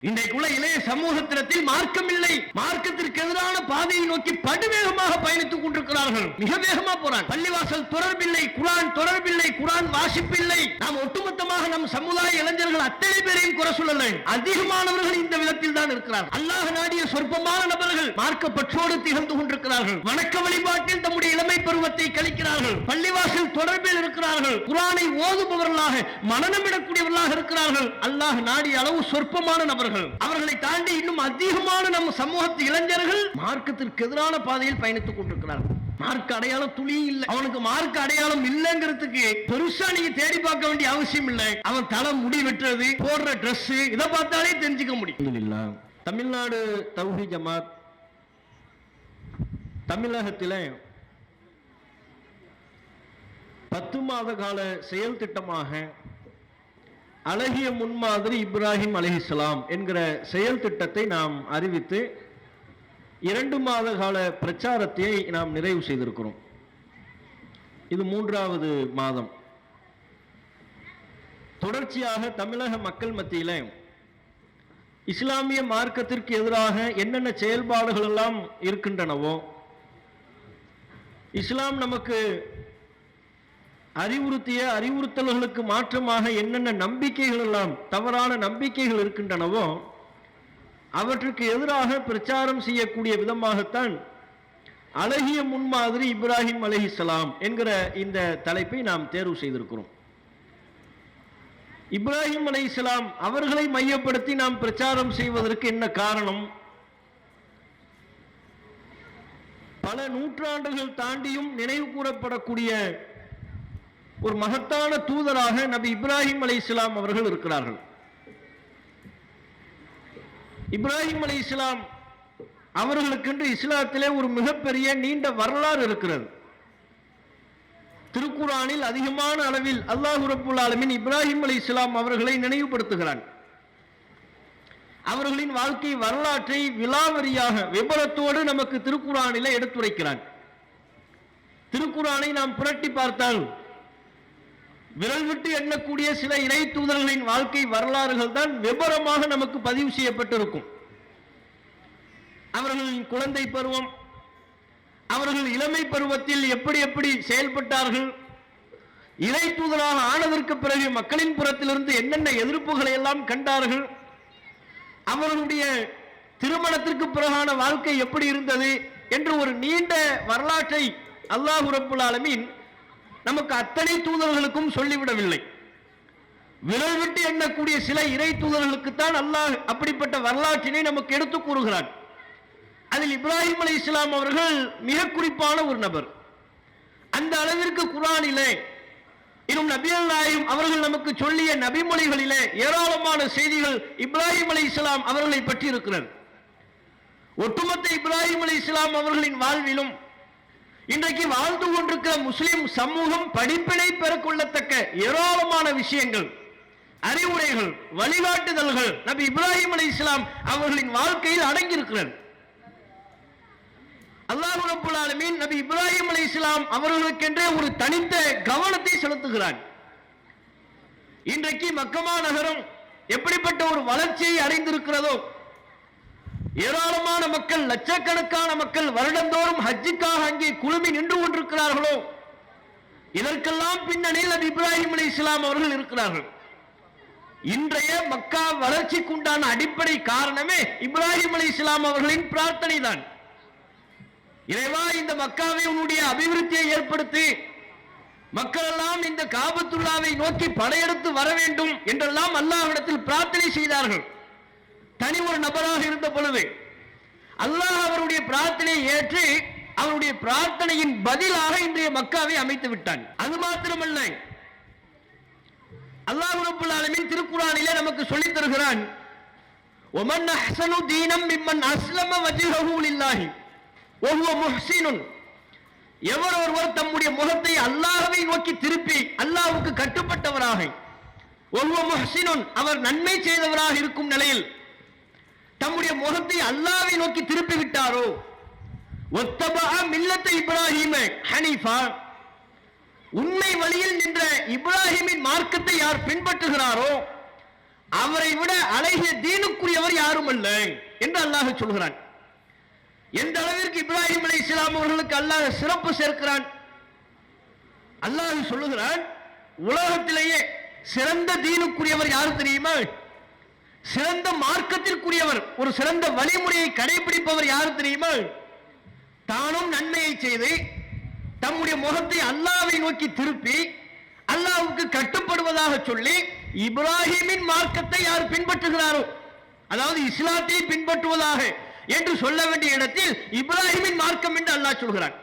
இன்றைக்குள்ள இளைய சமூகத்திடத்தில் மார்க்கம் இல்லை. மார்க்கத்திற்கு எதிரான பாதையை நோக்கி படுவேகமாக பயணித்துக் கொண்டிருக்கிறார்கள். மிக வேகமா போறாங்க. பள்ளிவாசல் தொடர்பில்லை, குர்ஆன் தொடர்பில்லை, குர்ஆன் வாசிப்பில்லை. நாம் ஒட்டுமொத்தமாக நம் சமுதாய இளைஞர்கள் அத்தனை பேரையும் குறை சொல்லலை. அதிகமானவர்கள் இந்த விதத்தில் தான் இருக்கிறார்கள். அல்லாஹ் நாடிய சொற்பமான நபர்கள் மார்க்க பற்றோடு திகழ்ந்து கொண்டிருக்கிறார்கள். வணக்க வழிபாட்டில் தம்முடைய இளமை பருவத்தை கழிக்கிறார்கள். பள்ளிவாசல் தொடர்பில் இருக்கிறார்கள். குர்ஆனை ஓதுபவர்களாக மனநமிடக்கூடியவர்களாக இருக்கிறார்கள். அல்லாஹ் நாடிய அளவு சொற்பமான நபர்கள். அவர்களை தாண்டி இன்னும் அதிகமான நம் சமூகத்து இளைஞர்கள் மார்க்கத்திற்கு எதிரான பாதையில் பயணித்துக் கொண்டிருக்கிறார்கள். மார்க்க அடையாளம் துளி இல்லை. அவனுக்கு மார்க்க அடையாளம் இல்லைங்கிறதுக்கு பெருசா நீங்க தேடி பார்க்க வேண்டிய அவசியம் இல்லை. அவன் தலை முடி வெட்டுறது, போடுற டிரஸ், இதை பார்த்தாலே தெரிஞ்சுக்க முடியும். தமிழ்நாடு தௌஹீத் ஜமாத் தமிழகத்தில 10 மாத கால செயல் திட்டமாக அழகிய முன்மாதிரி இப்ராஹிம் அலைஹிஸ்ஸலாம் என்கிற செயல் திட்டத்தை நாம் அறிவித்து 2 மாத கால பிரச்சாரத்தை நாம் நிறைவு செய்திருக்கிறோம். இது 3வது மாதம். தொடர்ச்சியாக தமிழக மக்கள் மத்தியில் இஸ்லாமிய மார்க்கத்திற்கு எதிராக என்னென்ன செயல்பாடுகள் எல்லாம் இருக்கின்றனவோ, இஸ்லாம் நமக்கு அறிவுறுத்திய அறிவுறுத்தல்களுக்கு மாற்றமாக என்னென்ன நம்பிக்கைகள் எல்லாம் தவறான நம்பிக்கைகள் இருக்கின்றனவோ அவற்றுக்கு எதிராக பிரச்சாரம் செய்யக்கூடிய விதமாகத்தான் அழகிய முன்மாதிரி இப்ராஹிம் அலைஹிஸ்ஸலாம் என்கிற இந்த தலைப்பை நாம் தேர்வு செய்திருக்கிறோம். இப்ராஹிம் அலைஹிஸ்ஸலாம் அவர்களை மையப்படுத்தி நாம் பிரச்சாரம் செய்வதற்கு என்ன காரணம்? பல நூற்றாண்டுகள் தாண்டியும் நினைவு கூறப்படக்கூடிய ஒரு மகத்தான தூதராக நபி இப்ராஹிம் அலைஹிஸ்ஸலாம் அவர்கள் இருக்கிறார்கள். இப்ராஹிம் அலைஹிஸ்ஸலாம் அவர்களுக்கென்று இஸ்லாத்திலே ஒரு மிகப்பெரிய நீண்ட வரலாறு இருக்கிறது. திருக்குர்ஆனில் அதிகமான அளவில் அல்லாஹ் ரப்பல் ஆலமீன் இப்ராஹிம் அலைஹிஸ்ஸலாம் அவர்களை நினைவுபடுத்துகிறான். அவர்களின் வாழ்க்கை வரலாற்றை விலாவரியாக விபரத்தோடு நமக்கு திருக்குர்ஆனிலே எடுத்துரைக்கிறான். திருக்குர்ஆனை நாம் புரட்டி பார்த்தால் விரல் விட்டு எண்ணக்கூடிய சில இறை தூதர்களின் வாழ்க்கை வரலாறுகள் தான் விபரமாக நமக்கு பதிவு செய்யப்பட்டிருக்கும். அவர்களின் குழந்தை பருவம், அவர்கள் இளமை பருவத்தில் எப்படி எப்படி செயல்பட்டார்கள், இறை தூதராக ஆனதற்கு பிறகு மக்களின் புறத்திலிருந்து என்னென்ன எதிர்ப்புகளை எல்லாம் கண்டார்கள், அவர்களுடைய திருமணத்திற்கு பிறகான வாழ்க்கை எப்படி இருந்தது என்று ஒரு நீண்ட வரலாற்றை அல்லாஹ் ரப்பல் ஆலமீன் நமக்கு அத்தனை தூதர்களுக்கும் சொல்லிவிடவில்லை. விரல் விட்டு எண்ணக்கூடிய சில இறை தூதர்களுக்குத்தான் அல்லாஹ் அப்படிப்பட்ட வரலாற்றினை நமக்கு எடுத்து கூறுகிறான். அதில் இப்ராஹிம் அலைஹிஸ்ஸலாம் அவர்கள் மிக குறிப்பான ஒரு நபர். அந்த அளவிற்கு குர்ஆனிலே இன்னும் நபிகள் நாயகம் அவர்கள் நமக்கு சொல்லிய நபிமொழிகளிலே ஏராளமான செய்திகள் இப்ராஹிம் அலைஹிஸ்ஸலாம் அவர்களை பற்றி இருக்கிறது. ஒட்டுமொத்த இப்ராஹிம் அலைஹிஸ்ஸலாம் அவர்களின் வாழ்விலும் இன்றைக்கு வாழ்ந்து கொண்டிருக்கிற முஸ்லிம் சமூகம் படிப்பினை பெறக்கொள்ளத்தக்க ஏராளமான விஷயங்கள், அறிவுரைகள், வழிகாட்டுதல்கள் நபி இப்ராஹிம் அலைஹிஸ்ஸலாம் அவர்களின் வாழ்க்கையில் அடங்கியிருக்கிறது. அல்லாஹ் ரப்பல் ஆலமீன் நபி இப்ராஹிம் அலைஹிஸ்ஸலாம் அவர்களுக்கென்றே ஒரு தனித்த கவனத்தை செலுத்துகிறான். இன்றைக்கு மக்கமா நகரம் எப்படிப்பட்ட ஒரு வளர்ச்சியை அடைந்திருக்கிறதோ, ஏராளமான மக்கள், லட்சக்கணக்கான மக்கள் வருடந்தோறும் ஹஜ்ஜுக்காக அங்கே குழுமி நின்று கொண்டிருக்கிறார்களோ, இதற்கெல்லாம் பின்னணியில் நபி இப்ராஹிம் அலைஹிஸ்ஸலாம் அவர்கள் இருக்கிறார்கள். இன்றைய மக்கா வளர்ச்சிக்குண்டான அடிப்படை காரணமே இப்ராஹிம் அலைஹிஸ்ஸலாம் அவர்களின் பிரார்த்தனை தான். இறைவா, இந்த மக்காவை உன்னுடைய அபிவிருத்தியை ஏற்படுத்தி மக்கள் எல்லாம் இந்த காபத்துல்லாவை நோக்கி படையெடுத்து வர வேண்டும் என்றெல்லாம் அல்லாஹ்விடத்தில் பிரார்த்தனை செய்தார்கள். தனி ஒரு நபராக இருந்த பொழுது அல்லாஹ் அவருடைய பிரார்த்தனையை ஏற்று அவருடைய பிரார்த்தனையின் பதிலாக இன்றைய மக்காவை அமைத்து விட்டான். அது மாத்திரமல்ல, அல்லாஹ் ரப்பல் ஆலமீன் திருக்குர்ஆனிலே நமக்கு சொல்லித் தருகிறான், وَمَنْ أَحْسَنُ دِينًا مِمَّنْ أَسْلَمَ وَجْهَهُ لِلَّهِ وَهُوَ مُحْسِنٌ. எவர் ஒருவர் தம்முடைய முகத்தை அல்லாஹ்வை நோக்கி திருப்பி அல்லாஹ்வுக்கு கட்டுப்பட்டவராக, وَهُوَ مُحْسِنٌ அவர் நன்மை செய்தவராக இருக்கும் நிலையில் தம்முடைய முகத்தை அல்லாஹ்வை நோக்கி திருப்பி விட்டாரோ, வத்தபஅ மில்லத இப்ராஹீம ஹனீஃபா உண்மை வழியில் நின்ற இப்ராஹிமின் மார்க்கத்தை யார் பின்பற்றுகிறாரோ, அவரை விட அழகிய தீனுக்குரியவர் யாரும் அல்ல என்று அல்லாஹ் சொல்கிறான். எந்த அளவிற்கு இப்ராஹிம் அலைஹிஸ்ஸலாம் அவர்களுக்கு அல்லாஹ் சிறப்பு சேர்க்கிறான். அல்லாஹ் சொல்லுகிறான், உலகத்திலேயே சிறந்த தீனுக்குரியவர் யாரு தெரியுமா? சிறந்த மார்க்கத்திற்குரியவர், ஒரு சிறந்த வழிமுறையை கடைபிடிப்பவர் யாரு தெரியுமா? தானும் நன்மையை செய்து தம்முடைய முகத்தை அல்லாஹ்வை நோக்கி திருப்பி அல்லாஹ்வுக்கு கட்டுப்படுவதாக சொல்லி இப்ராஹிமின் மார்க்கத்தை யார் பின்பற்றுகிறாரோ, அதாவது இஸ்லாத்தை பின்பற்றுவதாக என்று சொல்ல வேண்டிய இடத்தில் இப்ராஹிமின் மார்க்கம் என்று அல்லாஹ் சொல்கிறான்.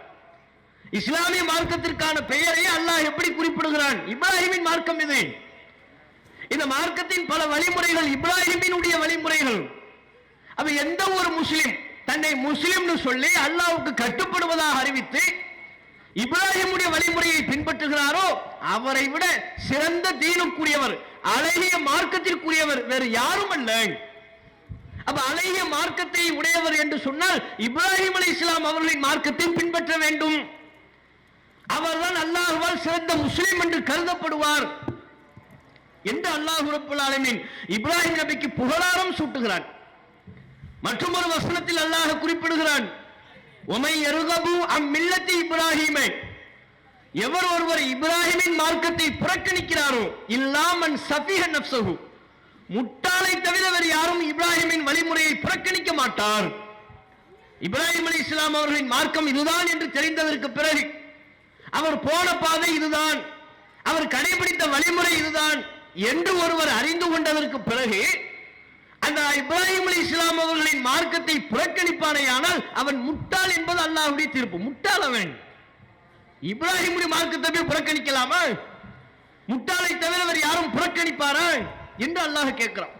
இஸ்லாமிய மார்க்கத்திற்கான பெயரை அல்லாஹ் எப்படி குறிப்பிடுகிறான்? இப்ராஹிமின் மார்க்கம் இது. இந்த மார்க்கத்தின் பல வழிமுறைகள் இப்ராஹிமினுடைய வழிமுறைகள். அப்ப எந்த ஒரு முஸ்லிம் தன்னை முஸ்லிம்னு சொல்லி அல்லாஹ்வுக்கு கட்டுப்படுவதாக அறிவித்து இப்ராஹிமுடைய வழிமுறையை பின்பற்றுகிறாரோ அவரை விட சிறந்த தீனுக்குரியவர், அழகிய மார்க்கத்திற்குரியவர் வேறு யாரும் அல்ல. அப்ப அழகிய மார்க்கத்தை உடையவர் என்று சொன்னால் இப்ராஹிம் அலைஹிஸ்ஸலாம் அவர்களின் மார்க்கத்தை பின்பற்ற வேண்டும். அவர்தான் அல்லாஹ்வால் சிறந்த முஸ்லிம் என்று கருதப்படுவார் என்று அல்லாஹ் ரப்பல் ஆலமீன் இப்ராஹிம் நபிக்கு புகழாரம் சூட்டுகிறான். மற்றொரு வசனத்தில் அல்லாஹ் குறிப்பிடுகிறான், உமை யர்கபு அம் மில்லத்தி இப்ராஹிம், எவர் ஒருவர் இப்ராஹிமின் மார்க்கத்தை புறக்கணிக்கிறாரோ இல்லாமன் சஃபிஹ நஃப்ஸஹு, முட்டாளை தவிர வேறு யாரும் இப்ராஹிமின் வழிமுறையை புறக்கணிக்க மாட்டார். இப்ராஹிம் அலைஹிஸ்ஸலாம் அவர்களின் மார்க்கம் இதுதான் என்று தெரிந்ததற்கு பிறகு, அவர் போன பாதை இதுதான், அவர் கடைபிடித்த வழிமுறை இதுதான் என்று ஒருவர் அறிந்து கொண்டதற்கு பிறகு அந்த இப்ராஹிம் அலைஹிஸ்ஸலாம் அவர்களின் மார்க்கத்தை புறக்கணிப்பானேயானால் அவன் முட்டாள் என்பது அல்லாஹ்வுடைய தீர்ப்பு. முட்டாள் அவன். இப்ராஹிமுடைய மார்க்கத்தை போய் புறக்கணிக்கலாமா? முட்டாளை தவிர வேறு யாரும் புறக்கணிப்பாரா என்று அல்லாஹ் கேட்கிறான்.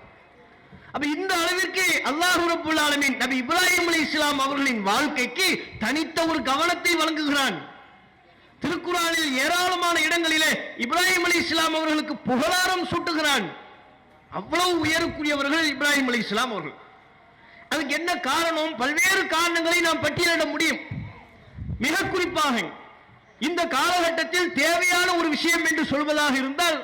அப்ப இந்த அளவிற்கு அல்லாஹ் ரப்பல் ஆலமீன் நபி இப்ராஹிம் அலைஹிஸ்ஸலாம் அவர்களின் வாழ்க்கைக்கு தனித்த ஒரு கவனத்தை வழங்குகிறான். திருக்குர்ஆனில் ஏராளமான இடங்களிலே இப்ராஹிம் அலைஹிஸ்ஸலாம் அவர்களுக்கு புகழாரம் சூட்டுகிறான். அவ்வளவு உயர்வுக்குரியவர்கள் இப்ராஹிம் அலைஹிஸ்ஸலாம் அவர்கள். அதுக்கு என்ன காரணம்? பல்வேறு காரணங்களை நாம் பட்டியலிட முடியும். மிக குறிப்பாக இந்த காலகட்டத்தில் தேவையான ஒரு விஷயம் என்று சொல்வதாக இருந்தால்,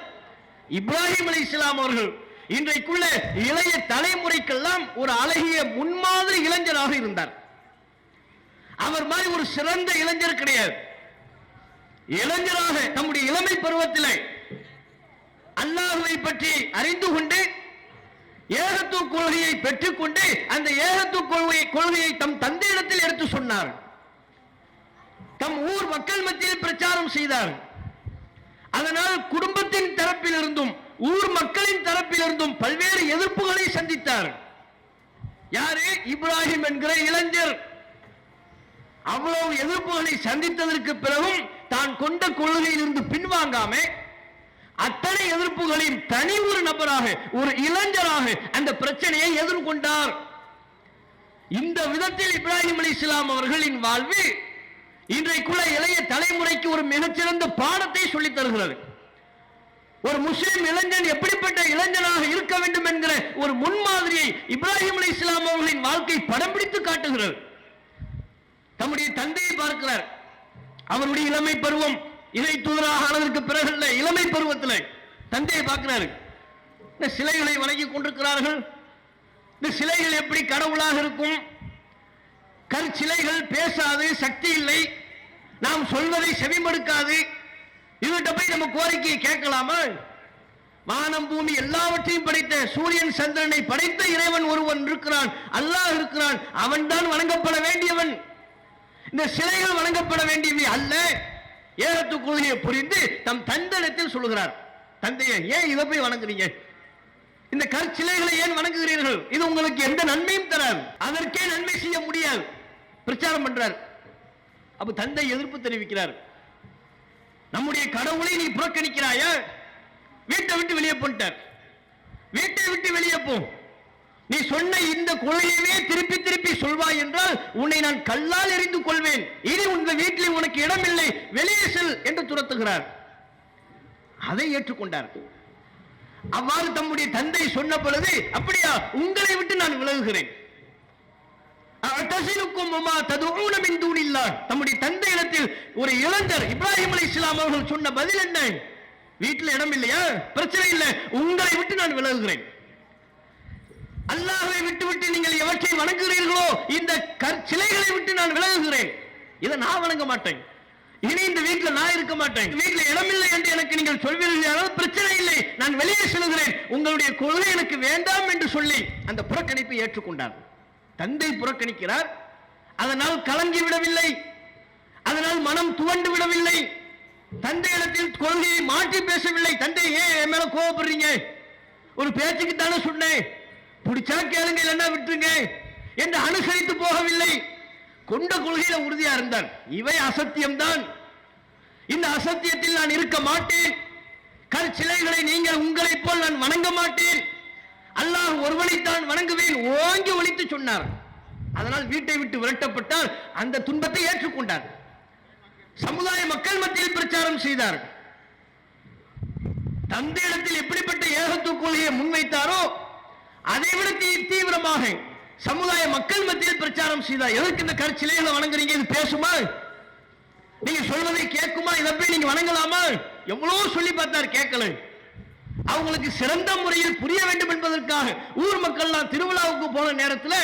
இப்ராஹிம் அலைஹிஸ்ஸலாம் அவர்கள் இன்றைக்குள்ள இளைய தலைமுறைக்கெல்லாம் ஒரு அழகிய முன்மாதிரி இளைஞராக இருந்தார். அவர் மாதிரி ஒரு சிறந்த இளைஞர் கிடையாது. இளைஞராக தம்முடைய இளமை பருவத்தில் அல்லாஹ்வை பற்றி அறிந்து கொண்டு ஏகத்துவ கொள்கையை பெற்றுக்கொண்டு அந்த ஏகத்துவ கொள்கையை தம் தந்தையிடத்தில் எடுத்து சொன்னார். தம் ஊர் மக்கள் மத்தியில் பிரச்சாரம் செய்தார். அதனால் குடும்பத்தின் தரப்பிலிருந்தும் ஊர் மக்களின் தரப்பிலிருந்தும் பல்வேறு எதிர்ப்புகளை சந்தித்தார். யாரு? இப்ராஹிம் என்கிற இளைஞர். அவ்வளவு எதிர்ப்புகளை சந்தித்ததற்கு பிறகும் தான் கொண்ட கொள்கையிலிருந்து பின்வாங்காம அத்தனை எதிர்ப்புகளையும் தனி ஒரு நபராக, ஒரு இளைஞராக அந்த பிரச்சனையை எதிர்கொண்டார். இந்த விதத்தில் இப்ராஹிம் அலைஹிஸ்ஸலாம் அவர்களின் வாழ்வு இன்றைக்குள்ள இளைய தலைமுறைக்கு ஒரு மிகச்சிறந்த பாடத்தை சொல்லித் தருகிறது. ஒரு முஸ்லிம் இளைஞன் எப்படிப்பட்ட இளைஞனாக இருக்க வேண்டும் என்கிற ஒரு முன்மாதிரியை இப்ராஹிம் அலைஹிஸ்ஸலாம் அவர்களின் வாழ்க்கை படம் பிடித்து காட்டுகிறது. தம்முடைய தந்தையை பார்க்கிறார். அவருடைய இளமை பருவம், இறை தூதராக ஆனதற்கு பிறகு இளமை பருவத்தில் தந்தையை பார்க்கிறார். இந்த சிலைகளை வணங்கி கொண்டிருக்கிறார்கள். இந்த சிலைகள் எப்படி கடவுளாக இருக்கும்? கற்சிலைகள் பேசாது, சக்தி இல்லை, நாம் சொல்வதை செவிமடுக்காது. இவர்கிட்ட போய் நம்ம கோரிக்கையை கேட்கலாமா? வானம் பூமி எல்லாவற்றையும் படைத்த சூரியன் சந்திரனை படைத்த இறைவன் ஒருவன் இருக்கிறான், அல்லாஹ் இருக்கிறான், அவன் தான் வணங்கப்பட வேண்டியவன். இந்த சிலைகள் வணங்கப்பட வேண்டியவை அல்ல. ஏகத்துவ கொள்கையை புரிந்து தம் தந்தையிடத்தில் சொல்லுகிறார், தந்தையே, ஏன் இதை போய் வணங்குறீங்க? இந்த கற்சிலைகளை ஏன் வணங்குகிறீர்கள்? இது உங்களுக்கு எந்த நன்மையும் தராது, அதற்கே நன்மை செய்ய முடியாது. பிரச்சாரம் பண்றார். அப்ப தந்தை எதிர்ப்பு தெரிவிக்கிறார். நம்முடைய கடவுளை நீ புறக்கணிக்கிறாயா? வீட்டை விட்டு வெளியே போட்டார். வீட்டை விட்டு வெளியே போ. நீ சொன்ன இந்த கொள்கையவே திருப்பி திருப்பி சொல்வாய் என்றால் உன்னை நான் கல்லால் எறிந்து கொள்வேன். இனி உங்க வீட்டில் உனக்கு இடம் இல்லை, வெளியே செல் என்று துரத்துகிறார். அதை ஏற்றுக்கொண்டார். அவ்வாறு தம்முடைய தந்தை சொன்ன பொழுது, அப்படியா, உங்களை விட்டு நான் விலகுகிறேன். தம்முடைய தந்தையிடத்தில் ஒரு இளைஞர் இப்ராஹிம் அலைஹிஸ்ஸலாம் அவர்கள் சொன்ன பதில் என்ன? வீட்டில் இடம் இல்லையா? பிரச்சனை இல்லை, உங்களை விட்டு நான் விலகுகிறேன். அல்லாஹ்வை விட்டு நீங்கள் எவற்றை வணங்குகிறீர்களோ இந்த சிலைகளை விட்டு நான் விலகுகிறேன். இதை நான் வணங்க மாட்டேன். இனி இந்த வீட்டில் நான் இருக்க மாட்டேன். வீட்டில் இடமில்லை என்று எனக்கு நீங்கள் சொல்வீர்கள், பிரச்சனை இல்லை, நான் வெளியே செல்கிறேன், உங்களுடைய கொள்கை எனக்கு வேண்டாம் என்று சொல்லி அந்த புறக்கணிப்பை ஏற்றுக்கொண்டார். தந்தை புறக்கணிக்கிறார், அதனால் கலங்கி விடவில்லை, அதனால் மனம் துவண்டு விடவில்லை, தந்தையிடத்தில் கொள்கையை மாற்றி பேசவில்லை. தந்தை ஏன் என் மேல கோவப்படுறீங்க, ஒரு பேச்சுக்கு தானே சொன்னேன், பிடிச்சா கேளுங்க இல்லைன்னா விட்டுருங்க என்று அனுசரித்து போகவில்லை. கொண்ட கொள்கையில உறுதியா இருந்தார். இவை அசத்தியம்தான், இந்த அசத்தியத்தில் நான் இருக்க மாட்டேன், கற்சிலைகளை நீங்கள் உங்களை போல் நான் வணங்க மாட்டேன், அல்லாஹ் ஒருவனைத்தான் வணங்குவேன் ஓங்கி ஒலித்து சொன்னார். அதனால் வீட்டை விட்டு விரட்டப்பட்டால் அந்த துன்பத்தை ஏற்றுக்கொண்டார். சமுதாய மக்கள் மத்தியில் பிரச்சாரம் செய்தார். தந்தையிடத்தில் எப்படிப்பட்ட ஏகத்துவ கொள்கையை முன்வைத்தாரோ அதைவிட தீவிரமாக சமுதாய மக்கள் மத்தியில் பிரச்சாரம் செய்தார். எதற்கு இந்த கற்சிலைகளை வணங்குறீங்க, இது பேசுமா, நீங்க சொல்வதை கேட்குமா, இதை போய் நீங்க வணங்கலாமா, எவ்வளவு சொல்லி பார்த்தார், கேட்கல. அவங்களுக்கு சிறந்த முறையில் புரிய வேண்டும் என்பதற்காக ஊர் மக்கள் திருவிழாவுக்கு போன நேரத்தில்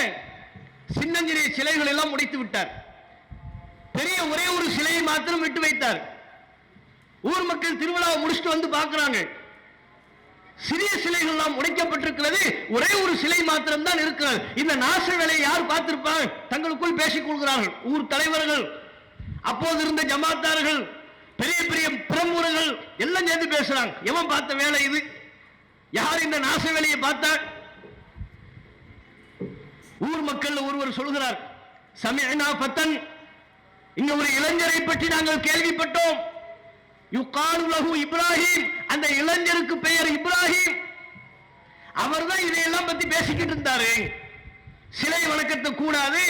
சின்னஞ்சிறிய சிலைகள் எல்லாம் முடித்து விட்டார். பெரிய ஒரே ஒரு சிலையை மாத்திரம் விட்டு வைத்தார். ஊர் மக்கள் திருவிழாவை முடிச்சுட்டு வந்து பார்க்கிறாங்க, சிறிய சிலைகள் எல்லாம் உடைக்கப்பட்டிருக்கிறது, ஒரே ஒரு சிலை மாத்திரம் தான் இருக்கிறது. இந்த நாச வேலையை யார் பார்த்திருப்பாங்க, தங்களுக்குள் பேசிக் கொள்கிறார்கள். ஊர் தலைவர்கள், அப்போது இருந்த ஜமாத்தார்கள், பெரிய பெரிய பிரமுகர்கள் எல்லாம் சேர்ந்து பேசுறாங்க. எவன் பார்த்த வேலை இது, யார் இந்த நாச வேலையை பார்த்தார்? ஊர் மக்கள் ஒருவர் சொல்கிறார், சமிஅனா ஃபத்தன், இங்க ஒரு இளைஞரை பற்றி நாங்கள் கேள்விப்பட்டோம், யுகாலு லஹு இப்ராஹிம், அந்த இளைஞருக்கு பெயர் இப்ராஹிம், அவர்தான் இதையெல்லாம் பத்தி பேசிக்கிட்டு இருந்தாரு. சிலை வணக்கத்தை கூடாது,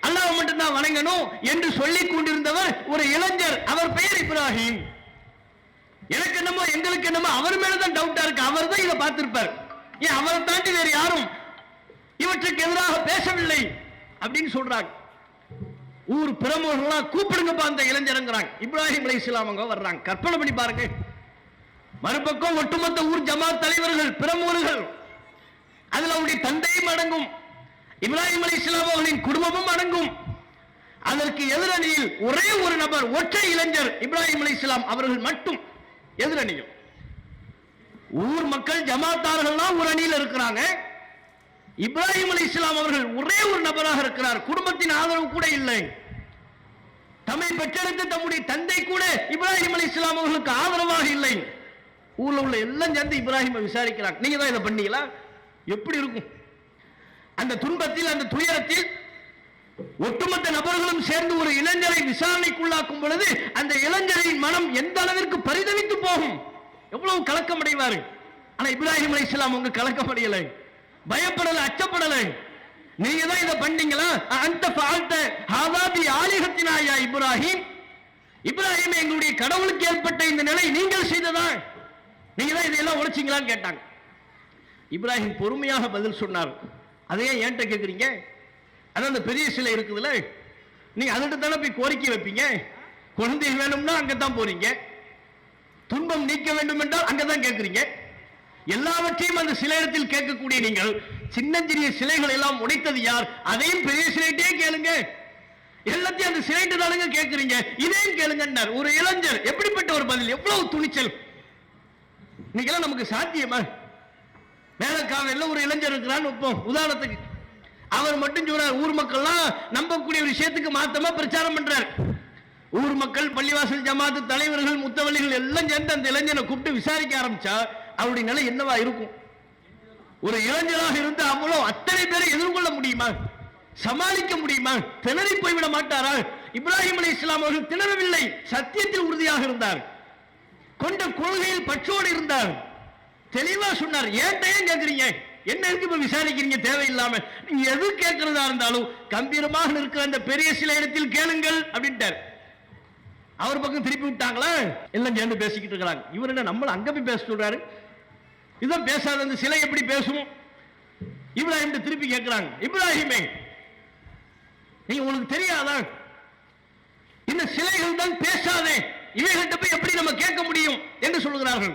அல்லாஹ் மட்டும் தான் வணங்கணும் என்று சொல்லிக் கொண்டிருந்தவர் ஒரு இளைஞர், அவர் பெயர் இப்ராஹிம். எனக்கு என்னமோ எங்களுக்கு என்னமோ அவர் மேலதான் டவுட்டா இருக்கு, அவர் தான் இதை பார்த்திருப்பார், ஏன் அவரை தாண்டி வேறு யாரும் இவற்றுக்கு எதிராக பேசவில்லை அப்படின்னு சொல்றாங்க. ஊர் பிரமுகர்களா கூப்பிடுங்கப்பா அந்த இளைஞருங்கிறாங்க. இப்ராஹிம் அலைஹிஸ்ஸலாம் அவங்க வர்றாங்க. கற்பனை பண்ணி பாருங்க, மறுபக்கம் ஒட்டுமொத்த ஊர் ஜமாத் தலைவர்கள் பிரமுகர்கள், அதுல அவருடைய தந்தையும் அடங்கும், இப்ராஹிம் அலைஹிஸ்ஸலாம் அவர்களின் குடும்பமும் அடங்கும். அதற்கு எதிரணியில் ஒரே ஒரு நபர், ஒற்றை இளைஞர் இப்ராஹிம் அலைஹிஸ்ஸலாம் அவர்கள் மட்டும் எதிரணியில். ஊர் மக்கள் ஜமாத்தார்கள்லாம் ஒரு அணியில் இருக்கிறாங்க, இப்ராஹிம் அலைஹிஸ்ஸலாம் அவர்கள் ஒரே ஒரு நபராக இருக்கிறார். குடும்பத்தின் ஆதரவு கூட இல்லை. தம்மை பெற்றெடுத்த தம்முடைய தந்தை கூட இப்ராஹிம் அலைஹிஸ்ஸலாம் அவர்களுக்கு ஆதரவாக இல்லை. ஊர்ல உள்ள எல்லாம் சேர்ந்து இப்ராஹிமை விசாரிக்கிறாங்க, நீங்க தான் இதை பண்ணீங்களா, எப்படி இருக்கும்? அந்த துன்பத்தில், அந்த துயரத்தில் ஒட்டுமொத்த நபர்களும் சேர்ந்து ஒரு இளைஞரை விசாரணைக்குள்ளாக்கும் பொழுது அந்த இளைஞரின் மனம் எந்த அளவிற்கு பரிதவித்து போகும், எவ்வளவு கலக்கம் அடைவாரு. ஆனா இப்ராஹிம் அலைஹிஸ்ஸலாம் அவங்க கலக்கம் அடையலை, பயப்படல, அச்சப்படல. நீங்க தான் இதை பண்ணீங்களா, அந்த ஃபால்த ஹாதாபி ஆலிஹத்தினா யா இப்ராஹிம், இப்ராஹிம் எங்களுடைய கடவுளுக்கு ஏற்பட்ட இந்த நிலை நீங்கள் செய்ததா, நீங்க தான் இதையெல்லாம் உடைச்சிங்களான்னு கேட்டாங்க. இப்ராஹிம் பொறுமையாக பதில் சொன்னார். அதையே என்கிட்ட கேட்குறீங்க, அதான் அந்த பெரிய சிலை இருக்குதுல்ல, நீங்க அதுகிட்ட தானே போய் கோரிக்கை வைப்பீங்க, குழந்தை வேணும்னா அங்கதான் போறீங்க, துன்பம் நீக்க வேண்டும் என்றால் அங்கதான் கேட்குறீங்க. எல்லாவற்றையும் அந்த சிலையிடத்தில் கேட்கக்கூடிய நீங்கள் சின்னஞ்சிறிய சிலைகள் எல்லாம் உடைத்தது யார், அதையும் பெரிய சிலைட்டே கேளுங்க, எல்லாத்தையும் அந்த சிலைட்டு தானுங்க கேட்குறீங்க, இதையும் கேளுங்க. ஒரு இளைஞர், எப்படிப்பட்ட ஒரு பதில், எவ்வளவு துணிச்சல்! இன்னைக்கெல்லாம் நமக்கு சாத்தியமா? மேலக்காவில ஒரு இளைஞர் இருக்கிறான்னு வைப்போம் உதாரணத்துக்கு, அவர் மட்டும் சொல்றார், ஊர் மக்கள்லாம் நம்பக்கூடிய ஒரு விஷயத்துக்கு மாத்தமா பிரச்சாரம் பண்றார். ஊர் மக்கள், பள்ளிவாசல் ஜமாத்து தலைவர்கள், முத்தவள்ளிகள் எல்லாம் சேர்ந்து அந்த இளைஞனை கூப்பிட்டு விசாரிக்க ஆரம்பிச்சா அவருடைய நிலை என்னவா இருக்கும்? ஒரு இளைஞராக இருந்து அவ்வளோ அத்தனை பேரை எதிர்கொள்ள முடியுமா, சமாளிக்க முடியுமா? திணறி போய்விட மாட்டாரா? இப்ராஹிம் அலைஹிஸ்ஸலாம் அவர்கள் திணறவில்லை, சத்தியத்தில் உறுதியாக இருந்தார், கொண்ட கொள்கையில் பற்றோடு இருந்தார், தெளிவா சொன்னார். ஏன் கேட்கிறீங்க, என்ன இருக்கு இப்ப விசாரிக்கிறீங்க தேவையில்லாம, நீங்க எது கேட்கிறதா இருந்தாலும் கம்பீரமாக இருக்கிற அந்த பெரிய சில இடத்தில் கேளுங்கள் அப்படின்ட்டார். அவர் பக்கம் திருப்பி விட்டாங்களா, எல்லாம் சேர்ந்து பேசிக்கிட்டு இருக்கிறாங்க. இவர் என்ன நம்மள அங்க போய் பேச சொல்றாரு, இதான் பேசாத அந்த சிலை எப்படி பேசும்? இப்ராஹிம் திருப்பி கேட்கிறாங்க, இப்ராஹிமே நீங்க உங்களுக்கு தெரியாதா, இந்த சிலைகள் தான் பேசாதே, இவைகள்கிட்ட போய் எப்படி நம்ம கேட்க முடியும் என்று சொல்கிறார்கள்.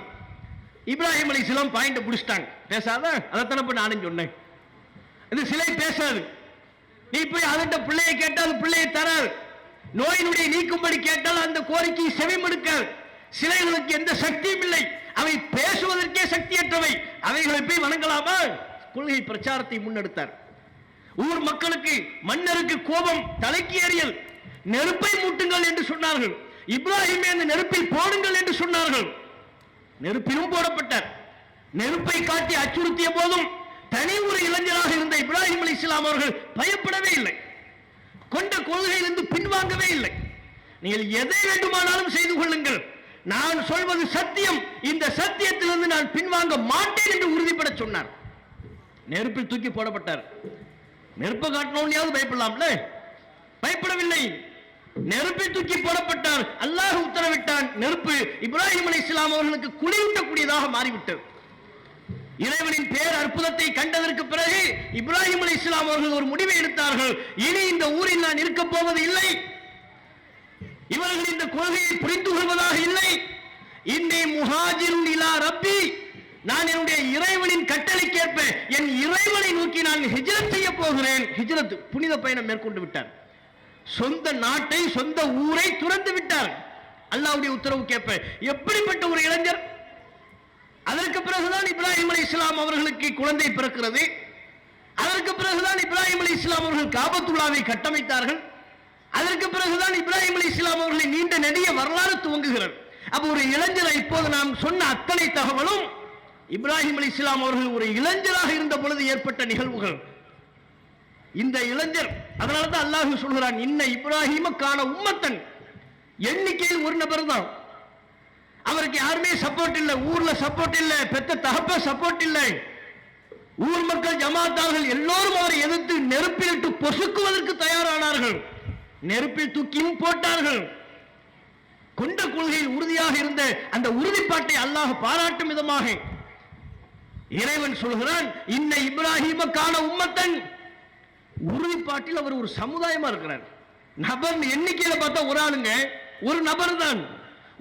இப்ராஹிம் அலைஹிஸ்ஸலாம் பாயிண்ட் புடிச்சிட்டாங்க, பேசாத, அதைத்தானப்ப நானும் சொன்னேன், இந்த சிலை பேசாது. நீ போய் அதட்ட பிள்ளையை கேட்டால் பிள்ளையை தராது. நோயினுடைய நீக்கும்படி கேட்டால் அந்த கோரிக்கையை செவிமடுக்காது. சிலைகளுக்கு எந்த சக்தியும் இல்லை, அவை பேசுவதற்கே சக்தியற்றவை. அவைகளை போய் வணங்கலாமா? கொள்கை பிரச்சாரத்தை முன்னெடுத்தார். ஊர் மக்களுக்கு மன்னருக்கு கோபம் தலைக்கு ஏறியல். நெருப்பை மூட்டுங்கள் என்று சொன்னார்கள். இப்ராஹிமே அந்த நெருப்பில் போடுங்கள் என்று சொன்னார்கள். நெருப்பிலும் போடப்பட்டார். நெருப்பை காட்டி அச்சுறுத்திய போதும் தனி ஒரு இளைஞராக இருந்த இப்ராஹிம் அலைஹிஸ்ஸலாம் அவர்கள் பயப்படவே இல்லை. கொண்ட கொள்கையிலிருந்து பின்வாங்கவே இல்லை. நீங்கள் எதை வேண்டுமானாலும் செய்து கொள்ளுங்கள், நான் சொல்வது சத்தியம், இந்த சத்தியத்திலிருந்து நான் பின்வாங்க மாட்டேன் என்று உறுதிப்பட சொன்னார். நெருப்பில் தூக்கி போடப்பட்டார். நெருப்பை காட்டணும்னு பயப்படலாம்ல, பயப்படவில்லை. நெருப்பில் தூக்கி போடப்பட்டார். அல்லாஹ் உத்தரவிட்டான். நெருப்பு இப்ராஹிம் அலைஹிஸ்ஸலாம் அவர்களுக்கு குளிரூட்டக்கூடியதாக மாறிவிட்டது. இறைவனின் பேர் அற்புதத்தை கண்டதற்கு பிறகு இப்ராஹிம் அலைஹிஸ்ஸலாம் அவர்கள் ஒரு முடிவை எடுத்தார்கள். இனி இந்த ஊரில் நான் இருக்க போவது இல்லை. இவர்கள் இந்த கொள்கையை புரிந்து கொள்வதாக இல்லை. இன்னி முஹாஜிருன் இலா ரப்பி, நான் என்னுடைய இறைவனின் கட்டளைக்கேற்ப என் இறைவனை நோக்கி நான் ஹிஜ்ரத் செய்ய போகிறேன். ஹிஜ்ரத் புனித பயணம் மேற்கொண்டு விட்டார். சொந்த நாட்டை சொந்த ஊரை துறந்து விட்டார். அல்லாஹ்வுடைய உத்தரவு கேட்ப எப்படிப்பட்ட ஒரு இளைஞர்! அதற்கு பிறகுதான் இப்ராஹிம் அலைஹிஸ்ஸலாம் அவர்களுக்கு குழந்தை பிறக்கிறது. அதற்கு பிறகுதான் இப்ராஹிம் அலைஹிஸ்ஸலாம் அவர்கள் காபத்துல்லாவை கட்டமைத்தார்கள். அதற்கு பிறகுதான் இப்ராஹிம் அலைஹிஸ்ஸலாம் அவர்களின் நீண்ட நெடிய வரலாறு துவங்குகிறது. அப்ப ஒரு இளைஞரை இப்போது நாம் சொன்ன அத்தனை தகவலும் இப்ராஹிம் அலைஹிஸ்ஸலாம் அவர்கள் ஒரு இளைஞராக இருந்த பொழுது ஏற்பட்ட நிகழ்வுகள். இந்த இளைஞர், அதனால தான் அல்லாஹ் சொல்கிறான், இன்ன இப்ராஹிம கான உம்மத்தன். எண்ணிக்கையில் ஒரு நபர் தான், அவருக்கு யாருமே சப்போர்ட் இல்லை, ஊர்ல சப்போர்ட் இல்லை, பெத்த தகப்ப சப்போர்ட் இல்லை. ஊர் மக்கள் ஜமாத்தார்கள் எல்லோரும் அவரை எதிர்த்து நெருப்பிலிட்டு பொசுக்குவதற்கு தயாரானார்கள். நெருப்பில் தூக்கியும் போட்டார்கள். கொண்ட கொள்கையில் உறுதியாக இருந்த அந்த உறுதிப்பாட்டை அல்லாஹ் பாராட்டும் விதமாக இறைவன் சொல்கிறான், இன்ன இப்ராஹிம கான உம்மத்தன். உறுதிப்பாட்டில் அவர் ஒரு சமுதாயமா இருக்கிறார். நபர் எண்ணிக்கையில பார்த்தா ஒரு ஆளுங்க, ஒரு நபர் தான்,